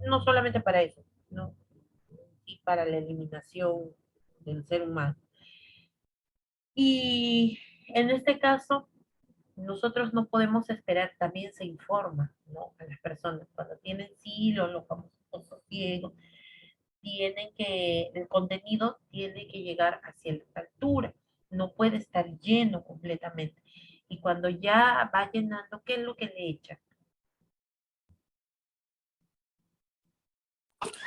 No solamente para eso, ¿no? Y para la eliminación del ser humano. Y en este caso, nosotros no podemos esperar, también se informa, ¿no? A las personas cuando tienen silos, los famosos pozos ciegos, el contenido tiene que llegar a cierta altura, no puede estar lleno completamente. Y cuando ya va llenando, ¿qué es lo que le echan?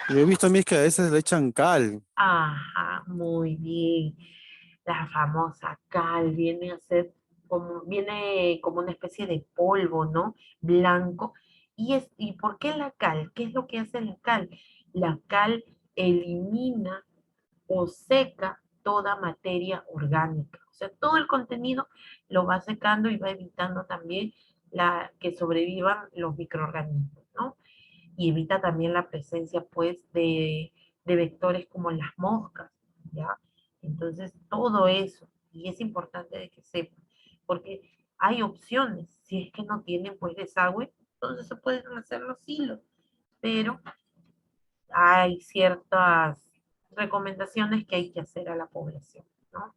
Yo he visto a mí que a veces le echan cal. Ajá, muy bien. La famosa cal viene como una especie de polvo, ¿no? Blanco. ¿Y por qué la cal? ¿Qué es lo que hace la cal? La cal elimina o seca toda materia orgánica. O sea, todo el contenido lo va secando y va evitando también que sobrevivan los microorganismos, ¿no? Y evita también la presencia, pues, de vectores como las moscas, ¿ya? Entonces, todo eso, y es importante de que sepan, porque hay opciones, si es que no tienen, pues, desagüe, entonces se pueden hacer los hilos, pero hay ciertas recomendaciones que hay que hacer a la población, ¿no?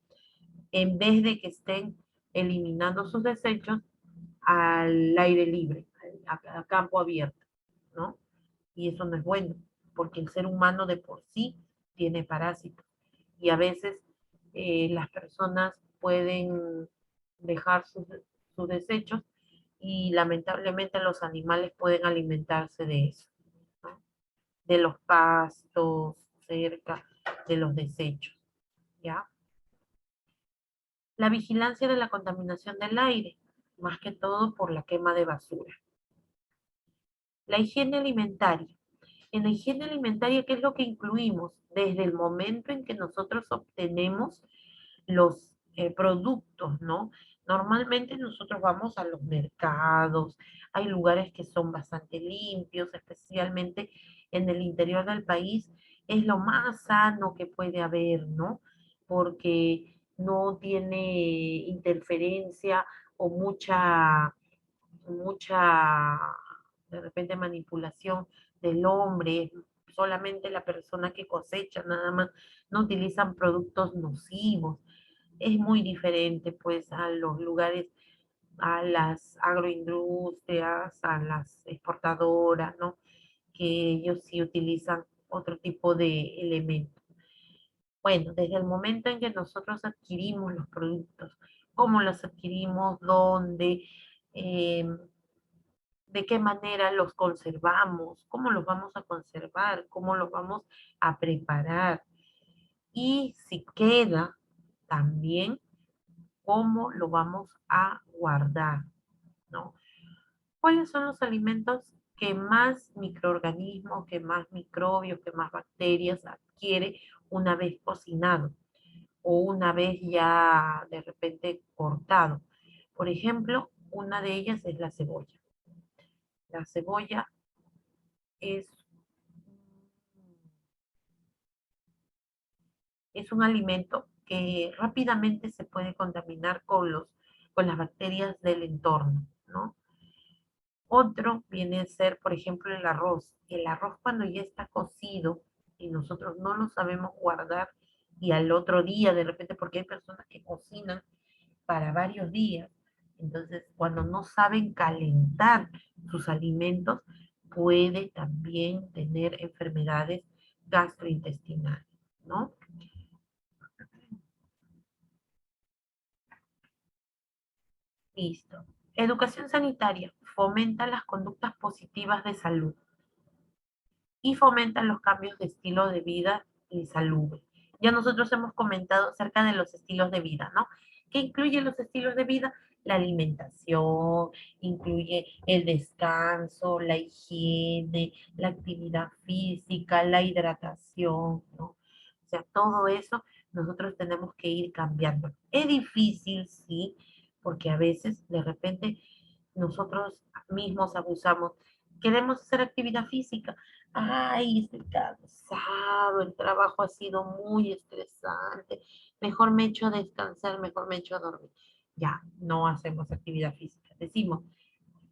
En vez de que estén eliminando sus desechos al aire libre, a campo abierto, ¿no? Y eso no es bueno, porque el ser humano de por sí tiene parásitos y a veces las personas pueden dejar sus desechos y lamentablemente los animales pueden alimentarse de eso, ¿no? De los pastos, cerca de los desechos, ¿ya? La vigilancia de la contaminación del aire, más que todo por la quema de basura. La higiene alimentaria. En la higiene alimentaria, ¿qué es lo que incluimos? Desde el momento en que nosotros obtenemos los productos, ¿no? Normalmente nosotros vamos a los mercados, hay lugares que son bastante limpios, especialmente en el interior del país, es lo más sano que puede haber, ¿no? Porque no tiene interferencia o mucha, de repente, manipulación del hombre, solamente la persona que cosecha, nada más, no utilizan productos nocivos. Es muy diferente, pues, a los lugares, a las agroindustrias, a las exportadoras, ¿no? Que ellos sí utilizan otro tipo de elementos. Bueno, desde el momento en que nosotros adquirimos los productos, cómo los adquirimos, dónde, eh, de qué manera los conservamos, cómo los vamos a conservar, cómo los vamos a preparar y si queda también cómo lo vamos a guardar, ¿no? ¿Cuáles son los alimentos que más microorganismos, que más microbios, que más bacterias adquiere una vez cocinado o una vez ya de repente cortado? Por ejemplo, una de ellas es la cebolla. La cebolla es, es un alimento que rápidamente se puede contaminar con las bacterias del entorno, ¿no? Otro viene a ser, por ejemplo, el arroz. El arroz cuando ya está cocido y nosotros no lo sabemos guardar y al otro día de repente, porque hay personas que cocinan para varios días, entonces cuando no saben calentar sus alimentos, puede también tener enfermedades gastrointestinales, ¿no? Listo. Educación sanitaria fomenta las conductas positivas de salud y fomentan los cambios de estilo de vida y salud. Ya nosotros hemos comentado acerca de los estilos de vida, ¿no? ¿Qué incluye los estilos de vida? La alimentación, incluye el descanso, la higiene, la actividad física, la hidratación, ¿no? O sea, todo eso nosotros tenemos que ir cambiando. Es difícil, sí, porque a veces de repente nosotros mismos abusamos. Queremos hacer actividad física. Ay, estoy cansado, el trabajo ha sido muy estresante. Mejor me echo a descansar, mejor me echo a dormir. Ya, no hacemos actividad física. Decimos,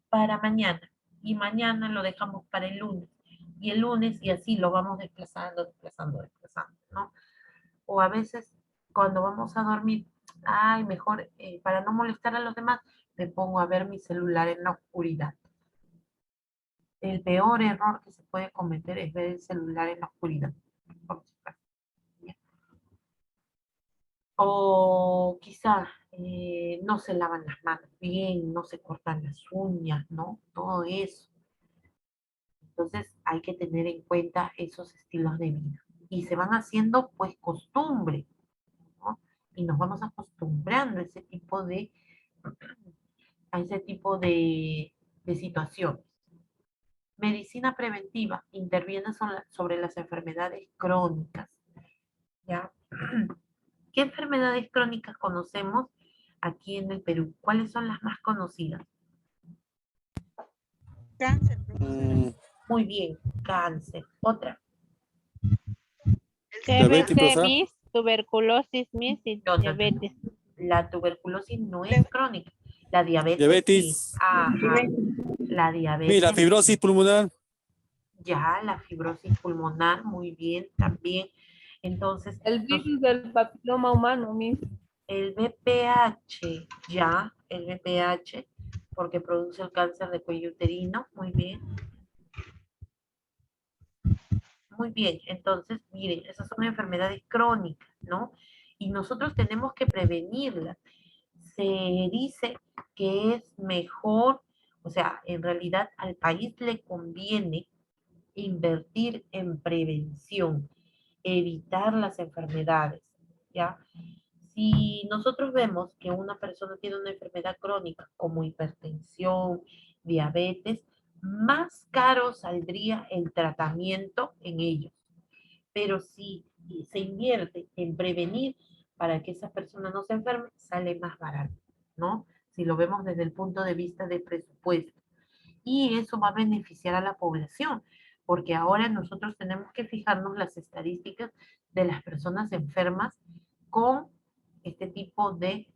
para mañana. Y mañana lo dejamos para el lunes. Y el lunes, y así lo vamos desplazando, desplazando, desplazando, ¿no? O a veces cuando vamos a dormir, ay, mejor para no molestar a los demás, me pongo a ver mi celular en la oscuridad. El peor error que se puede cometer es ver el celular en la oscuridad. O quizá no se lavan las manos bien, no se cortan las uñas, ¿no? Todo eso. Entonces hay que tener en cuenta esos estilos de vida. Y se van haciendo pues costumbre, ¿no? Y nos vamos acostumbrando a ese tipo de situaciones. Medicina preventiva interviene sobre las enfermedades crónicas, ¿ya? ¿Qué enfermedades crónicas conocemos aquí en el Perú? ¿Cuáles son las más conocidas? Cáncer, profesora. Muy bien, cáncer. Otra. Diabetes, TBC, profesora. Miss, tuberculosis, Miss, y No, no, no, no. diabetes. La tuberculosis no es crónica. La diabetes sí. Diabetes. Ajá. La diabetes Mira, fibrosis sí. pulmonar. Ya, la fibrosis pulmonar, muy bien, también. Entonces, El virus del papiloma humano, Miss. el VPH, ya, el VPH, porque produce el cáncer de cuello uterino, muy bien. Muy bien, entonces, miren, esas son enfermedades crónicas, ¿no? Y nosotros tenemos que prevenirlas. Se dice que es mejor, o sea, en realidad al país le conviene invertir en prevención, evitar las enfermedades, ¿ya? Si nosotros vemos que una persona tiene una enfermedad crónica como hipertensión, diabetes, más caro saldría el tratamiento en ellos. Pero si se invierte en prevenir para que esa persona no se enferme, sale más barato. ¿no? Si lo vemos desde el punto de vista de presupuesto. Y eso va a beneficiar a la población, porque ahora nosotros tenemos que fijarnos las estadísticas de las personas enfermas con este tipo de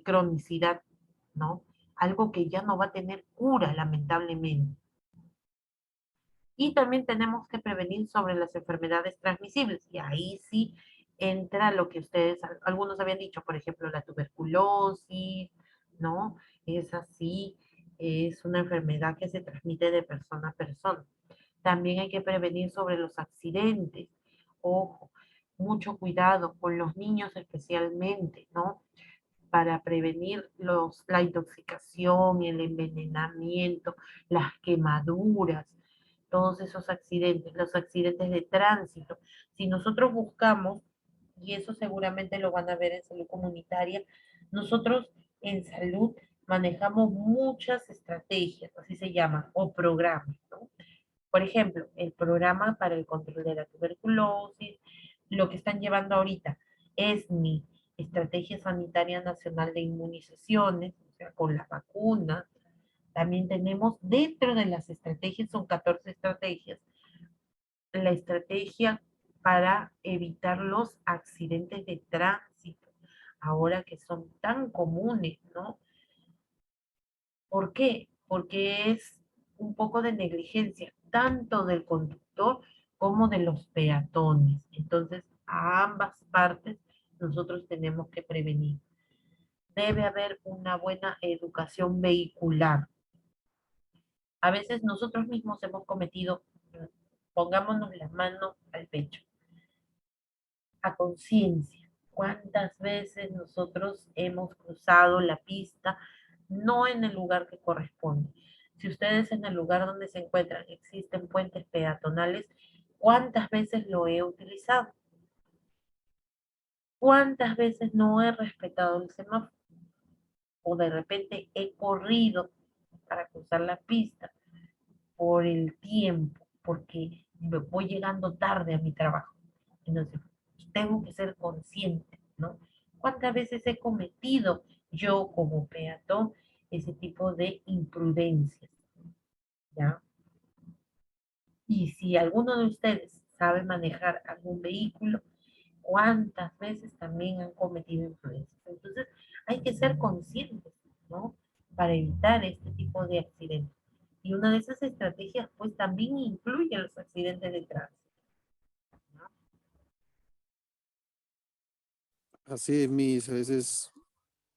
cronicidad, ¿no? Algo que ya no va a tener cura, lamentablemente. Y también tenemos que prevenir sobre las enfermedades transmisibles. Y ahí sí entra lo que ustedes, algunos habían dicho, por ejemplo, la tuberculosis, ¿no? Es así, es una enfermedad que se transmite de persona a persona. También hay que prevenir sobre los accidentes. Ojo, mucho cuidado con los niños especialmente, ¿no? Para prevenir la intoxicación, el envenenamiento, las quemaduras, todos esos accidentes, los accidentes de tránsito. Si nosotros buscamos, y eso seguramente lo van a ver en salud comunitaria, nosotros en salud manejamos muchas estrategias, así se llaman, o programas, ¿no? Por ejemplo, el programa para el control de la tuberculosis, lo que están llevando ahorita es mi Estrategia Sanitaria Nacional de Inmunizaciones, o sea, con las vacunas. También tenemos dentro de las estrategias, son 14 estrategias, la estrategia para evitar los accidentes de tránsito, ahora que son tan comunes, ¿no? ¿Por qué? Porque es un poco de negligencia, tanto del conductor como de los peatones. Entonces, a ambas partes nosotros tenemos que prevenir. Debe haber una buena educación vehicular. A veces nosotros mismos hemos cometido, pongámonos la mano al pecho, a conciencia. ¿Cuántas veces nosotros hemos cruzado la pista no en el lugar que corresponde? Si ustedes en el lugar donde se encuentran existen puentes peatonales, ¿cuántas veces lo he utilizado? ¿Cuántas veces no he respetado el semáforo? O de repente he corrido para cruzar la pista por el tiempo, porque me voy llegando tarde a mi trabajo. Entonces, tengo que ser consciente, ¿no? ¿Cuántas veces he cometido yo como peatón ese tipo de imprudencias? ¿Ya? Y si alguno de ustedes sabe manejar algún vehículo, ¿cuántas veces también han cometido imprudencias? Entonces, hay que ser conscientes, ¿no? Para evitar este tipo de accidentes. Y una de esas estrategias, pues, también incluye los accidentes de tránsito. Así es, mis, a veces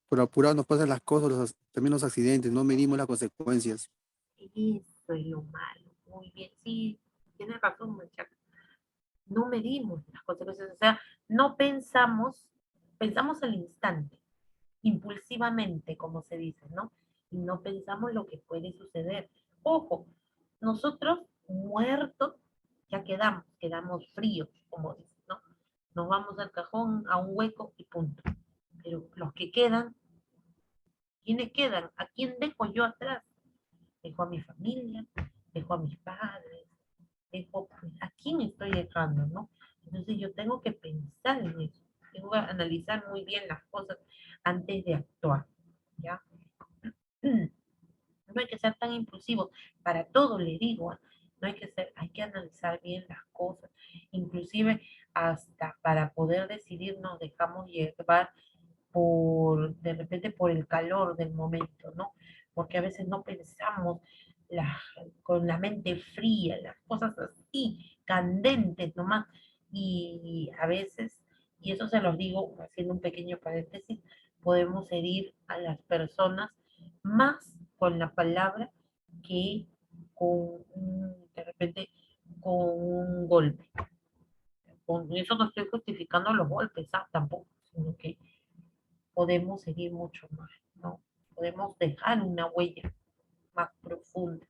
por apurado nos pasan las cosas, también los accidentes, no medimos las consecuencias. Eso es lo malo. Muy bien, sí, tienes razón, muchacha. No medimos las consecuencias, o sea, no pensamos, pensamos al instante, impulsivamente, como se dice, ¿no? Y no pensamos lo que puede suceder. Ojo, nosotros muertos ya quedamos fríos, como dicen, ¿no? Nos vamos al cajón, a un hueco y punto. Pero los que quedan, ¿quiénes quedan? ¿A quién dejo yo atrás? Dejo a mi familia, dejo a mis padres, dejo a quién estoy dejando, ¿no? Entonces yo tengo que pensar en eso, tengo que analizar muy bien las cosas antes de actuar, ¿ya? No hay que ser tan impulsivos, para todo le digo, no hay que ser, hay que analizar bien las cosas, inclusive hasta para poder decidir nos dejamos llevar de repente por el calor del momento, ¿no? Porque a veces no pensamos con la mente fría, las cosas así, candentes nomás, y a veces, y eso se los digo haciendo un pequeño paréntesis, podemos herir a las personas más con la palabra que de repente con un golpe. Con eso no estoy justificando los golpes, tampoco, sino que podemos seguir mucho más, ¿no? Podemos dejar una huella más profunda.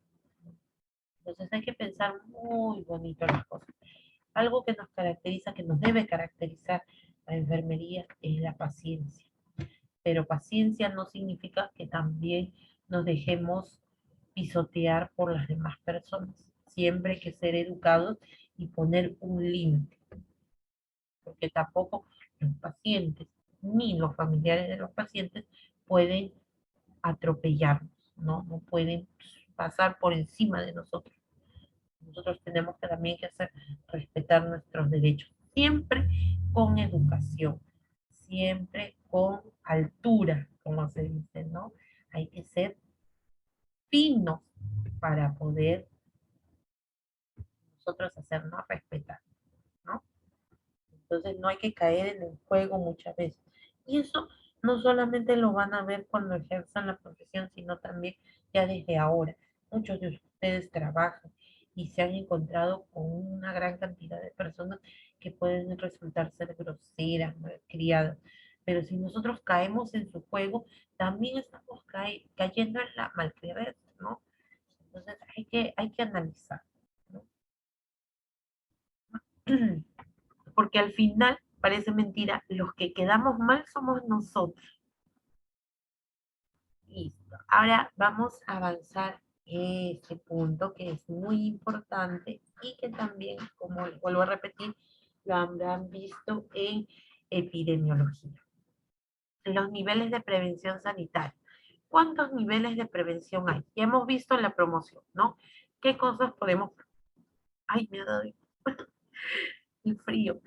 Entonces hay que pensar muy bonito las cosas. Algo que nos caracteriza, que nos debe caracterizar la enfermería es la paciencia. Pero paciencia no significa que también nos dejemos pisotear por las demás personas. Siempre hay que ser educados y poner un límite, porque tampoco los pacientes ni los familiares de los pacientes pueden atropellarnos, ¿no? No pueden pasar por encima de nosotros. Nosotros tenemos que también que hacer respetar nuestros derechos, siempre con educación, siempre con altura, como se dice, ¿no? Hay que ser finos para poder nosotros hacernos respetar, ¿no? Entonces no hay que caer en el juego muchas veces. Y eso no solamente lo van a ver cuando ejerzan la profesión, sino también ya desde ahora. Muchos de ustedes trabajan y se han encontrado con una gran cantidad de personas que pueden resultar ser groseras, malcriadas. Pero si nosotros caemos en su juego, también estamos cayendo en la malcriadez, ¿no? Entonces hay que analizar, ¿no? Porque al final, parece mentira, los que quedamos mal somos nosotros. Listo. Ahora vamos a avanzar este punto que es muy importante y que también, como vuelvo a repetir, lo habrán visto en epidemiología. Los niveles de prevención sanitaria. ¿Cuántos niveles de prevención hay? Ya hemos visto en la promoción, ¿no? ¿Qué cosas podemos... Ay, me ha dado el frío.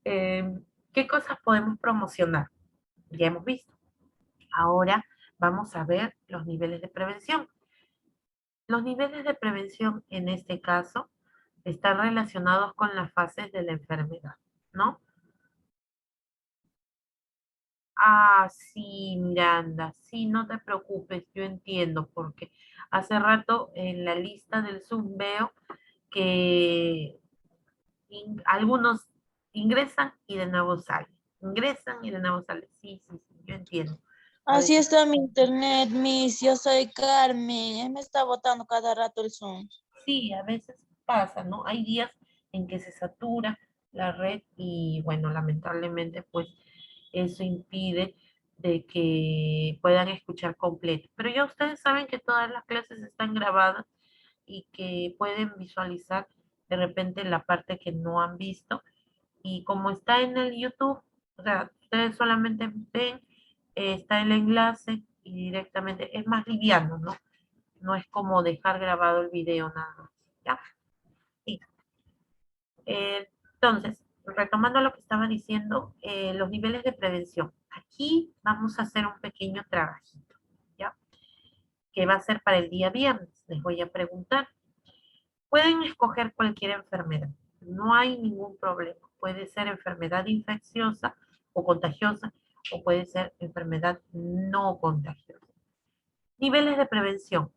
¿Qué cosas podemos promocionar? Ya hemos visto. Ahora vamos a ver los niveles de prevención. Los niveles de prevención en este caso están relacionados con las fases de la enfermedad, ¿no? Ah, sí, Miranda, sí, no te preocupes, yo entiendo, porque hace rato en la lista del Zoom veo que algunos ingresan y de nuevo salen. Ingresan y de nuevo salen. Sí, sí, sí, yo entiendo. Por Así eso. está mi internet, Miss. Yo soy Carmen. Él me está botando cada rato el Zoom. Sí, a veces pasa, ¿no? Hay días en que se satura la red y bueno, lamentablemente pues eso impide de que puedan escuchar completo. Pero ya ustedes saben que todas las clases están grabadas y que pueden visualizar de repente la parte que no han visto. Y como está en el YouTube, o sea, ustedes solamente ven, está el enlace y directamente es más liviano, ¿no? No es como dejar grabado el video nada más. ¿Ya? Sí. Entonces, retomando lo que estaba diciendo, los niveles de prevención. Aquí vamos a hacer un pequeño trabajito, ¿ya? Que va a ser para el día viernes. Les voy a preguntar. Pueden escoger cualquier enfermedad. No hay ningún problema. Puede ser enfermedad infecciosa o contagiosa o puede ser enfermedad no contagiosa. Niveles de prevención.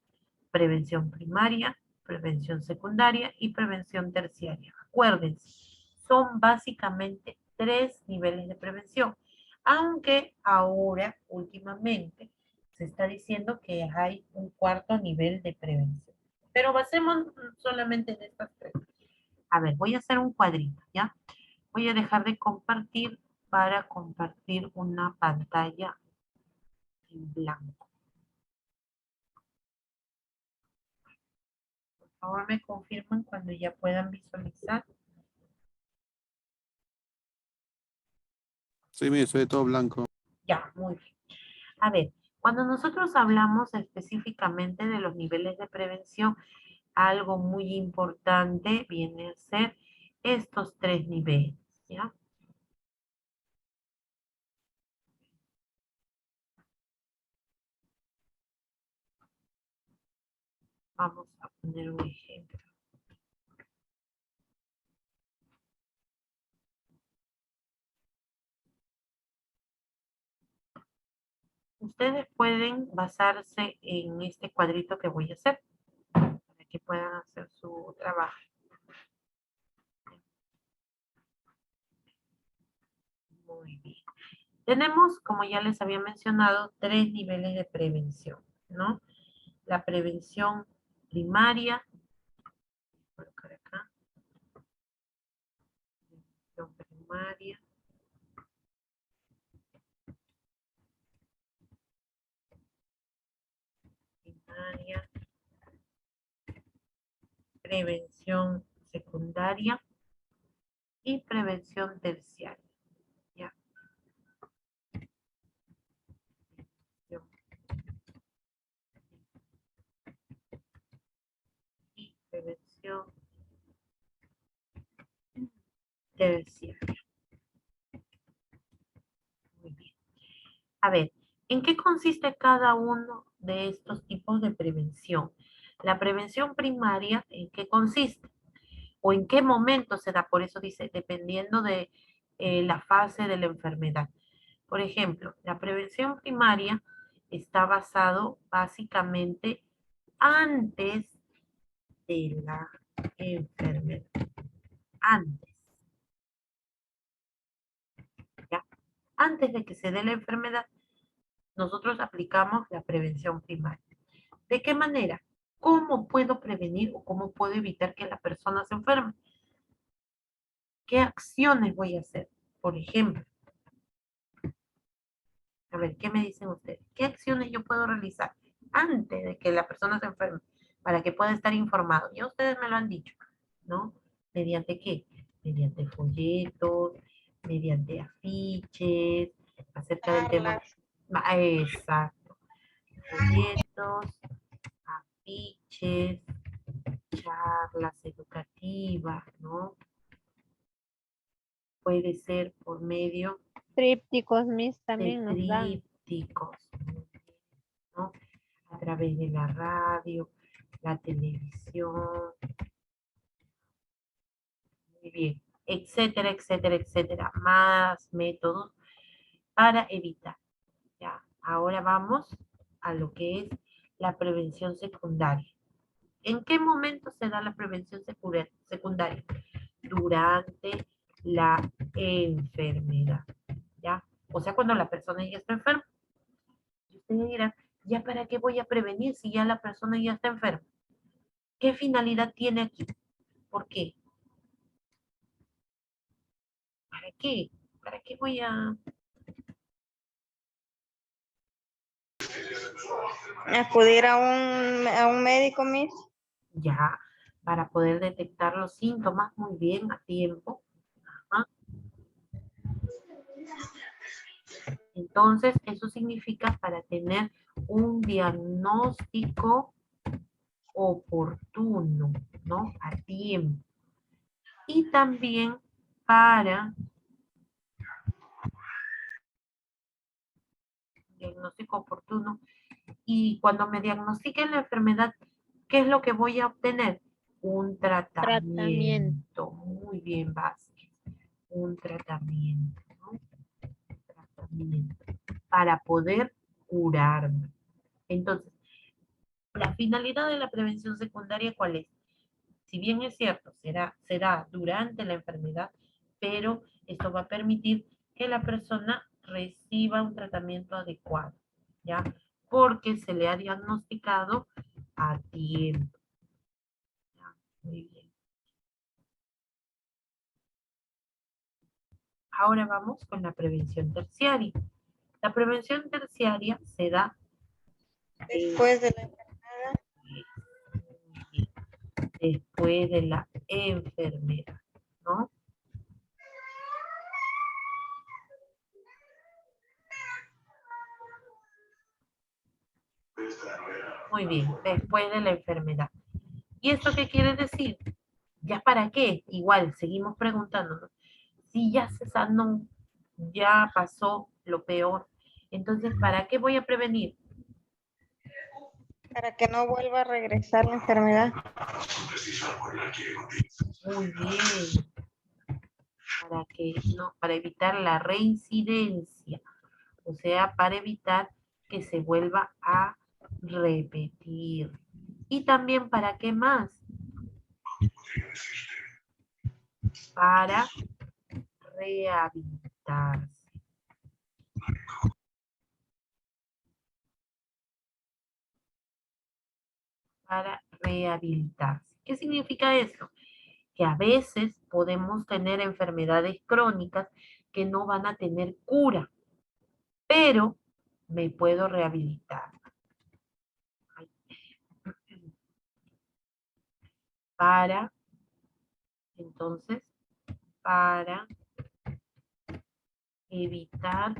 Prevención primaria, prevención secundaria y prevención terciaria. Acuérdense, son básicamente 3 niveles de prevención, aunque ahora, últimamente, se está diciendo que hay un 4.º nivel de prevención. Pero basemos solamente en estas 3. A ver, voy a hacer un cuadrito, ¿ya? Voy a dejar de compartir para compartir una pantalla en blanco. Por favor, me confirman cuando ya puedan visualizar. Sí, mire, soy todo blanco. Ya, muy bien. A ver, cuando nosotros hablamos específicamente de los niveles de prevención, algo muy importante viene a ser estos 3 niveles, ¿ya? Vamos a poner un ejemplo. Ustedes pueden basarse en este cuadrito que voy a hacer para que puedan hacer su trabajo. Muy bien. Tenemos, como ya les había mencionado, 3 niveles de prevención, ¿no? La prevención primaria, voy a colocar acá, prevención primaria, prevención secundaria y prevención terciaria. ¿Ya? Prevención prevención terciaria. Muy bien. A ver, ¿en qué consiste cada uno de estos tipos de prevención? La prevención primaria, ¿en qué consiste? ¿O en qué momento se da? Por eso dice, dependiendo de la fase de la enfermedad. Por ejemplo, la prevención primaria está basado básicamente antes de la enfermedad. Antes. ¿Ya? Antes de que se dé la enfermedad, nosotros aplicamos la prevención primaria. ¿De qué manera? ¿Cómo puedo prevenir o cómo puedo evitar que la persona se enferme? ¿Qué acciones voy a hacer? Por ejemplo, a ver, ¿qué me dicen ustedes? ¿Qué acciones yo puedo realizar antes de que la persona se enferme para que pueda estar informado? Ya ustedes me lo han dicho, ¿no? ¿Mediante qué? Mediante folletos, mediante afiches, acerca del tema. Exacto. Folletos, afiches, charlas educativas, ¿no? Puede ser por medio Trípticos, Miss, de también nos dan. trípticos, ¿no? A través de la radio, la televisión, muy bien, etcétera, etcétera, etcétera. Más métodos para evitar. Ya, ahora vamos a lo que es la prevención secundaria. ¿En qué momento se da la prevención secundaria? Durante la enfermedad, ¿ya? O sea, cuando la persona ya está enferma. Y usted dirá, ¿ya para qué voy a prevenir si ya la persona ya está enferma? ¿Qué finalidad tiene aquí? ¿Por qué? ¿Para qué? ¿Para qué voy a...? Acudir a un médico, Miss. Ya, para poder detectar los síntomas muy bien a tiempo. Ajá. Entonces, eso significa para tener un diagnóstico oportuno, ¿no? A tiempo. Y también para diagnóstico oportuno. Y cuando me diagnostiquen la enfermedad, ¿qué es lo que voy a obtener? Un tratamiento. Muy bien, Vázquez. Un tratamiento, ¿no? Tratamiento para poder curarme. Entonces, la finalidad de la prevención secundaria, ¿cuál es? Si bien es cierto, será durante la enfermedad, pero esto va a permitir que la persona reciba un tratamiento adecuado, ¿ya? Porque se le ha diagnosticado a tiempo. ¿Ya? Muy bien. Ahora vamos con la prevención terciaria. La prevención terciaria se da Después de la enfermedad. después de la enfermedad, ¿no? Muy bien, después de la enfermedad. ¿Y esto qué quiere decir? ¿Ya para qué? Igual, seguimos preguntándonos. Si ya se sanó, ya pasó lo peor, entonces, ¿para qué voy a prevenir? Para que no vuelva a regresar la enfermedad. Muy bien. Para evitar la reincidencia. O sea, para evitar que se vuelva a repetir. Y también, ¿para qué más? Para rehabilitarse. Para rehabilitarse. ¿Qué significa eso? Que a veces podemos tener enfermedades crónicas que no van a tener cura, pero me puedo rehabilitar. Entonces, para evitar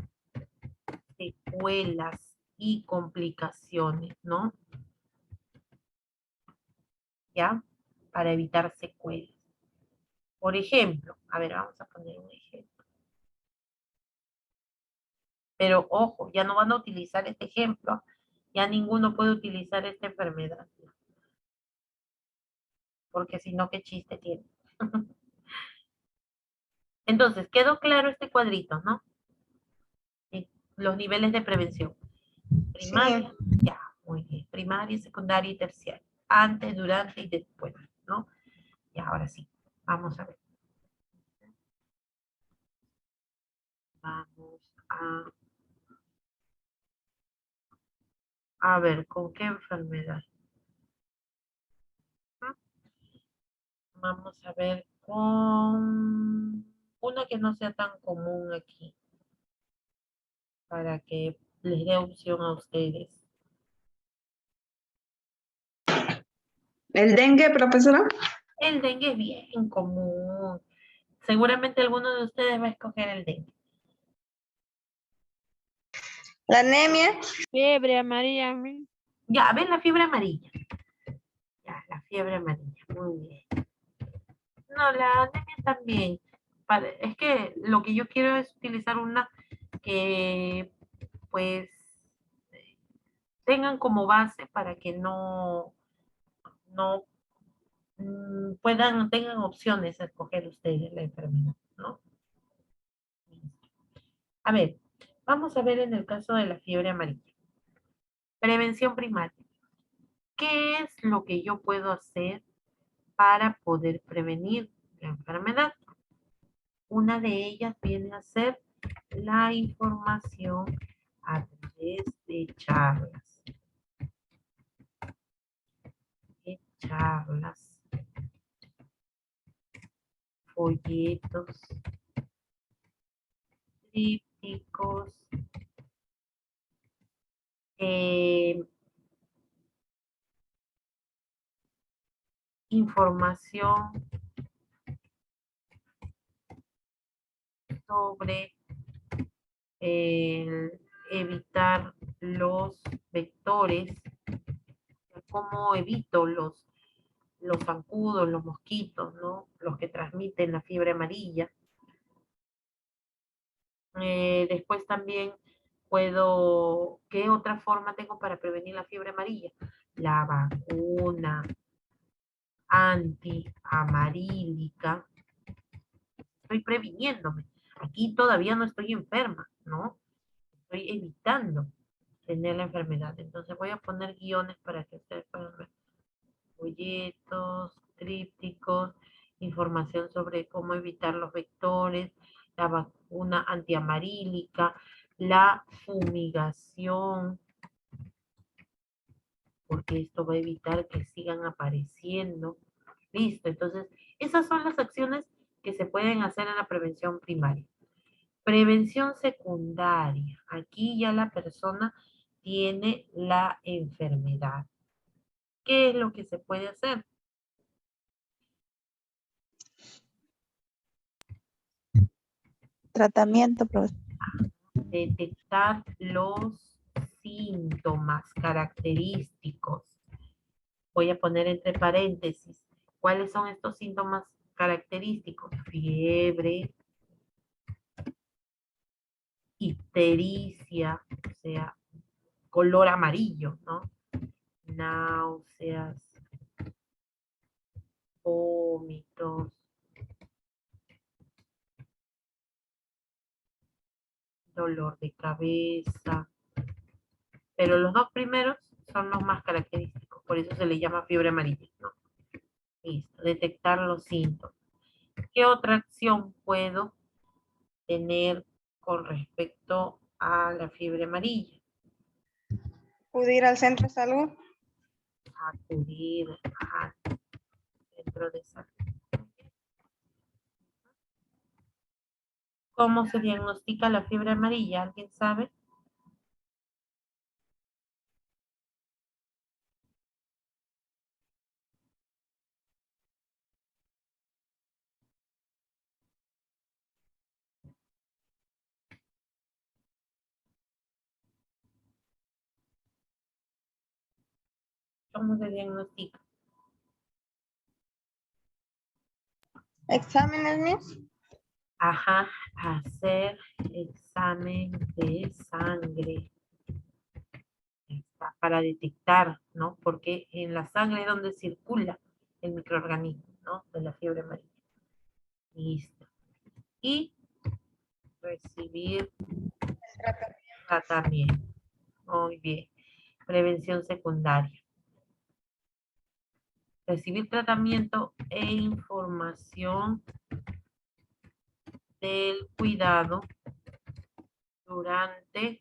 secuelas y complicaciones, ¿no? ¿Ya? para evitar secuelas. Por ejemplo, a ver, vamos a poner un ejemplo. Pero ojo, ya no van a utilizar este ejemplo, ya ninguno puede utilizar esta enfermedad. Porque si no, ¿qué chiste tiene? Entonces, quedó claro este cuadrito, ¿no? Sí, los niveles de prevención. Primaria, ya, muy bien. Primaria, secundaria y terciaria. Antes, durante y después, ¿no? Y ahora sí, vamos a ver. Vamos a ver, ¿con qué enfermedad? Vamos a ver con una que no sea tan común aquí, para que les dé opción a ustedes. ¿El dengue, profesora? El dengue es bien común. Seguramente alguno de ustedes va a escoger el dengue. ¿La anemia? Fiebre amarilla. Ya, ven la fiebre amarilla. Ya, la fiebre amarilla. Muy bien. No, la anemia también. Es que lo que yo quiero es utilizar una que, pues, tengan como base para que no tengan opciones a escoger ustedes la enfermedad, ¿no? A ver, vamos a ver en el caso de la fiebre amarilla. Prevención primaria. ¿Qué es lo que yo puedo hacer para poder prevenir la enfermedad? Una de ellas viene a ser la información a través de charlas, folletos, trípticos, información sobre evitar los vectores, cómo evito los zancudos, los mosquitos, ¿no? Los que transmiten la fiebre amarilla. Después también ¿qué otra forma tengo para prevenir la fiebre amarilla? La vacuna antiamarílica. Estoy previniéndome. Aquí todavía no estoy enferma, ¿no? Estoy evitando tener la enfermedad. Entonces voy a poner guiones para que ustedes puedan ver. Folletos, trípticos, información sobre cómo evitar los vectores, la vacuna antiamarílica, la fumigación, porque esto va a evitar que sigan apareciendo. Listo, entonces esas son las acciones que se pueden hacer en la prevención primaria. Prevención secundaria. Aquí ya la persona tiene la enfermedad. ¿Qué es lo que se puede hacer? Tratamiento, profesor. Detectar los síntomas característicos. Voy a poner entre paréntesis. ¿Cuáles son estos síntomas característicos? Fiebre, ictericia, o sea, color amarillo, ¿no? Náuseas, vómitos, dolor de cabeza. Pero los dos primeros son los más característicos, por eso se le llama fiebre amarilla, ¿no? Listo, detectar los síntomas. ¿Qué otra acción puedo tener con respecto a la fiebre amarilla? ¿Acudir al centro de salud? Acudir al centro de salud. ¿Cómo se diagnostica la fiebre amarilla? ¿Alguien sabe? ¿Cómo se diagnostica? ¿Exámenes, Miss? Ajá, hacer examen de sangre. Está, para detectar, ¿no? Porque en la sangre es donde circula el microorganismo, ¿no? De la fiebre amarilla. Listo. Y recibir tratamiento. Muy bien. Prevención secundaria. Recibir tratamiento e información del cuidado durante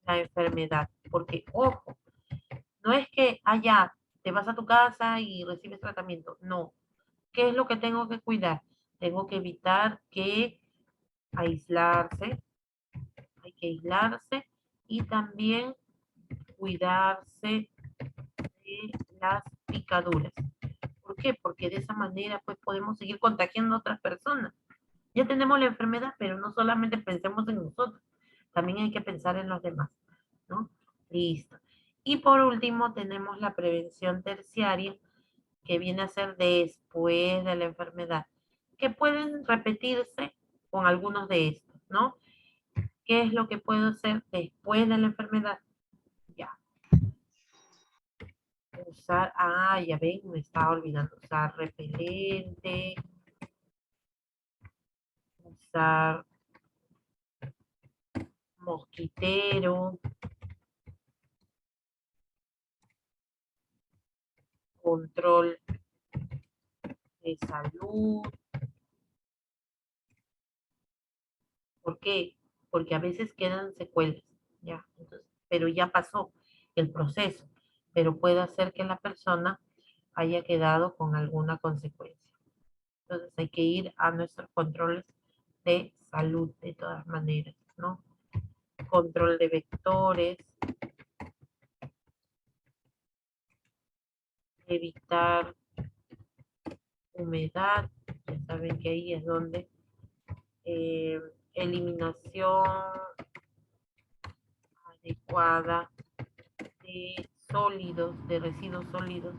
la enfermedad. Porque, ojo, no es que allá te vas a tu casa y recibes tratamiento. No. ¿Qué es lo que tengo que cuidar? Tengo que evitar que aislarse, hay que aislarse y también cuidarse de las picaduras. ¿Por qué? Porque de esa manera pues podemos seguir contagiando a otras personas. Ya tenemos la enfermedad, pero no solamente pensemos en nosotros, también hay que pensar en los demás, ¿no? Listo. Y por último tenemos la prevención terciaria, que viene a ser después de la enfermedad, que pueden repetirse con algunos de estos, ¿no? ¿Qué es lo que puedo hacer después de la enfermedad? Ya. Usar, ya ven, me estaba olvidando, usar repelente, usar mosquitero, control de salud. ¿Por qué? Porque a veces quedan secuelas, ya. Entonces, pero ya pasó el proceso, pero puede hacer que la persona haya quedado con alguna consecuencia. Entonces hay que ir a nuestros controles de salud de todas maneras, ¿no? Control de vectores, evitar humedad, ya saben que ahí es donde eliminación adecuada de sólidos, de residuos sólidos,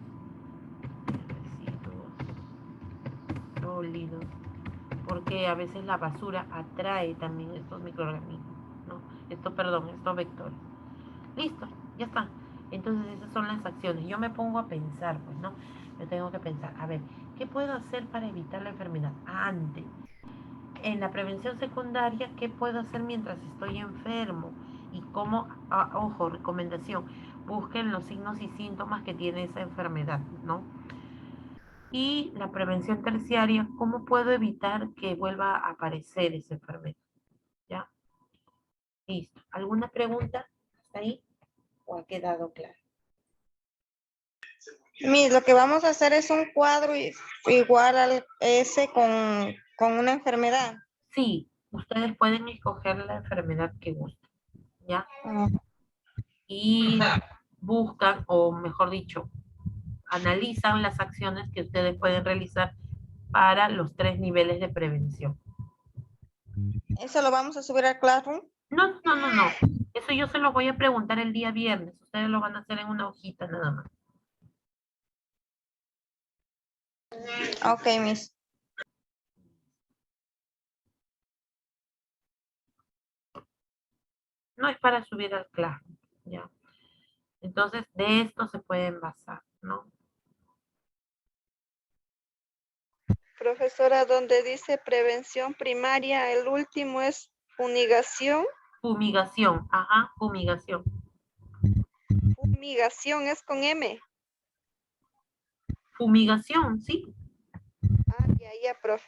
porque a veces la basura atrae también estos microorganismos, ¿no? Estos vectores. Listo, ya está. Entonces esas son las acciones. Yo me pongo a pensar, pues, ¿no? Yo tengo que pensar, a ver, ¿qué puedo hacer para evitar la enfermedad? Antes. En la prevención secundaria, ¿qué puedo hacer mientras estoy enfermo? Y cómo, ojo, recomendación, busquen los signos y síntomas que tiene esa enfermedad, ¿no? Y la prevención terciaria, ¿cómo puedo evitar que vuelva a aparecer esa enfermedad? ¿Ya? Listo. ¿Alguna pregunta hasta ahí? ¿O ha quedado claro? Miss, lo que vamos a hacer es un cuadro igual al ese con una enfermedad. Sí, ustedes pueden escoger la enfermedad que gusten, ¿ya? Y buscan, o mejor dicho, analizan las acciones que ustedes pueden realizar para los 3 niveles de prevención. ¿Eso lo vamos a subir al Classroom? No. Eso yo se lo voy a preguntar el día viernes. Ustedes lo van a hacer en una hojita nada más. Ok, Miss. No es para subir al Classroom, ¿ya? Entonces, de esto se pueden basar, ¿no? Profesora, donde dice prevención primaria, el último es fumigación. Fumigación, ajá, fumigación. Fumigación es con M. Fumigación, sí. Ya, profe.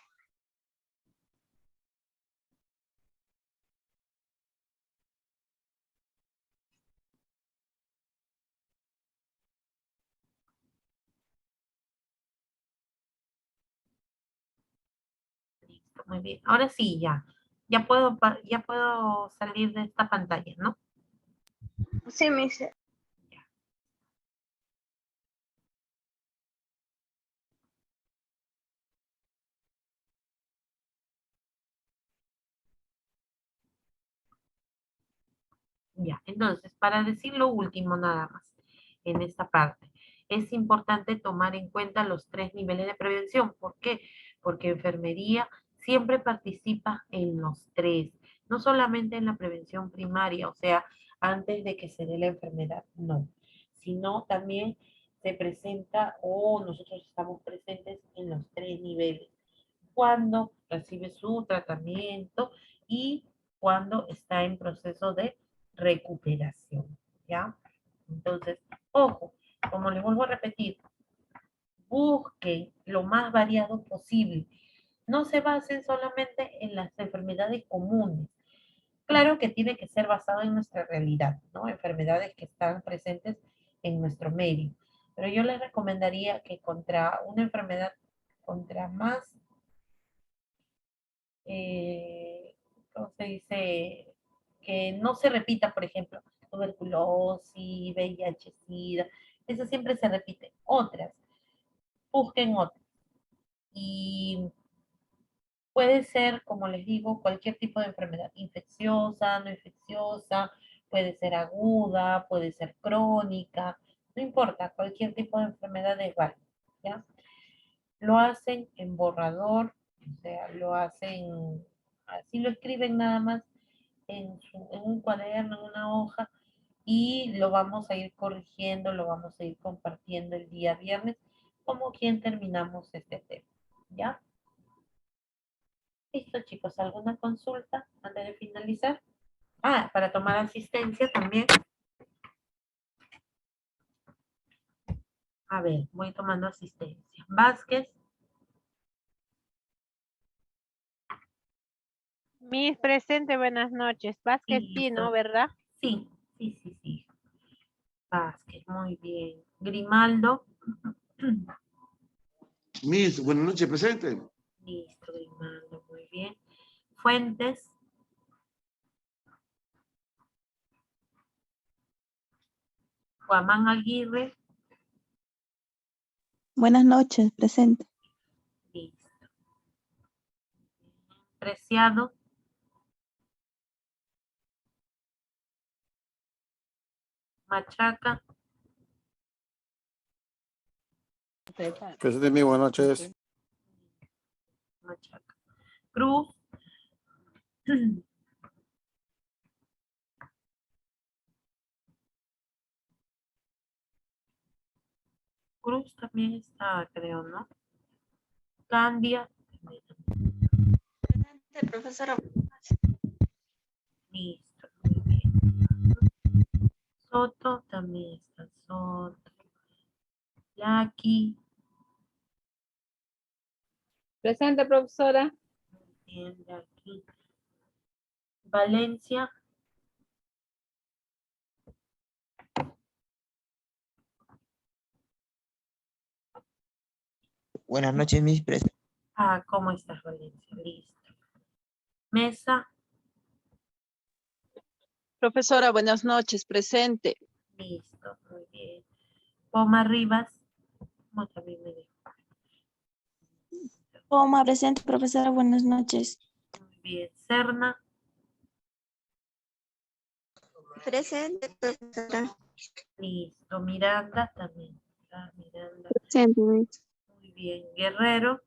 Listo, muy bien. Ahora sí, ya. Ya puedo salir de esta pantalla, ¿no? Sí, Miss. Ya, entonces, para decir lo último nada más, en esta parte. es importante tomar en cuenta los 3 niveles de prevención. ¿Por qué? Porque enfermería siempre participa en los 3, no solamente en la prevención primaria, o sea, antes de que se dé la enfermedad, no, sino también se presenta o nosotros estamos presentes en los 3 niveles, cuando recibe su tratamiento y cuando está en proceso de recuperación, ¿ya? Entonces, ojo, como les vuelvo a repetir, busquen lo más variado posible. No se basen solamente en las enfermedades comunes. Claro que tiene que ser basado en nuestra realidad, ¿no? Enfermedades que están presentes en nuestro medio. Pero yo les recomendaría que contra una enfermedad, contra más, ¿cómo se dice? Que no se repita, por ejemplo, tuberculosis, VIH, SIDA, eso siempre se repite. Otras, busquen otras. Y puede ser, como les digo, cualquier tipo de enfermedad, infecciosa, no infecciosa, puede ser aguda, puede ser crónica, no importa, cualquier tipo de enfermedad es válida, ¿ya? Lo hacen en borrador, o sea, lo hacen, así lo escriben nada más en un cuaderno, en una hoja, y lo vamos a ir corrigiendo, lo vamos a ir compartiendo el día viernes, como quien terminamos este tema, ¿ya? Listo, chicos, ¿alguna consulta antes de finalizar? Ah, para tomar asistencia también. A ver, voy tomando asistencia. Vázquez. Miss presente, buenas noches. Vázquez sí, Listo. ¿no? ¿Verdad? Sí, sí, sí, sí. Vázquez, muy bien. Grimaldo. Miss, buenas noches, presente. Listo, Grimaldo, muy bien. Fuentes. Juan Aguirre. Buenas noches, presente. Listo. Preciado. Machaca. Presente, mi buenas noches. Machaca. Cruz. Cruz también está, creo, ¿no? Candia. Presente, profesora. Listo, muy bien. Soto también está. Soto. Jackie. Presente, profesora. Bien, Jackie. Valencia. Buenas noches, mis presentes. Ah, ¿cómo estás, Valencia? Listo. Mesa. Profesora, buenas noches, presente. Listo, muy bien. Poma Rivas. Como también me dijo. Poma, presente, profesora, buenas noches. Muy bien. Serna. Presente, profesora. Listo. Miranda también. Ah, Miranda. Presente, Miss. Muy bien. Guerrero.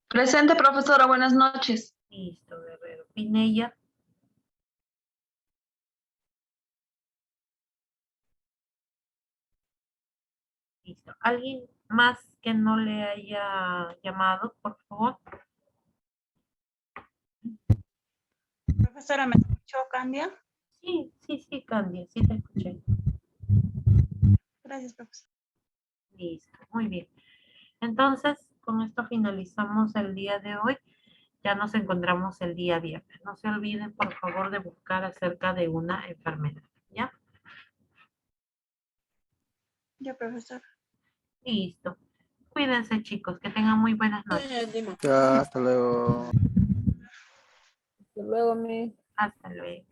Presente, profesora, buenas noches. Listo, Guerrero. Pinella. Listo. ¿Alguien más que no le haya llamado, por favor? Profesora, ¿me escuchó, Candia? Sí, sí, sí, Candia, sí te escuché. Gracias, profesora. Listo, muy bien. Entonces, con esto finalizamos el día de hoy. Ya nos encontramos el día viernes. No se olviden, por favor, de buscar acerca de una enfermedad, ¿ya? Ya, profesora. Listo. Cuídense, chicos, que tengan muy buenas noches. Ya, hasta luego. Hasta luego, Miss. Hasta luego.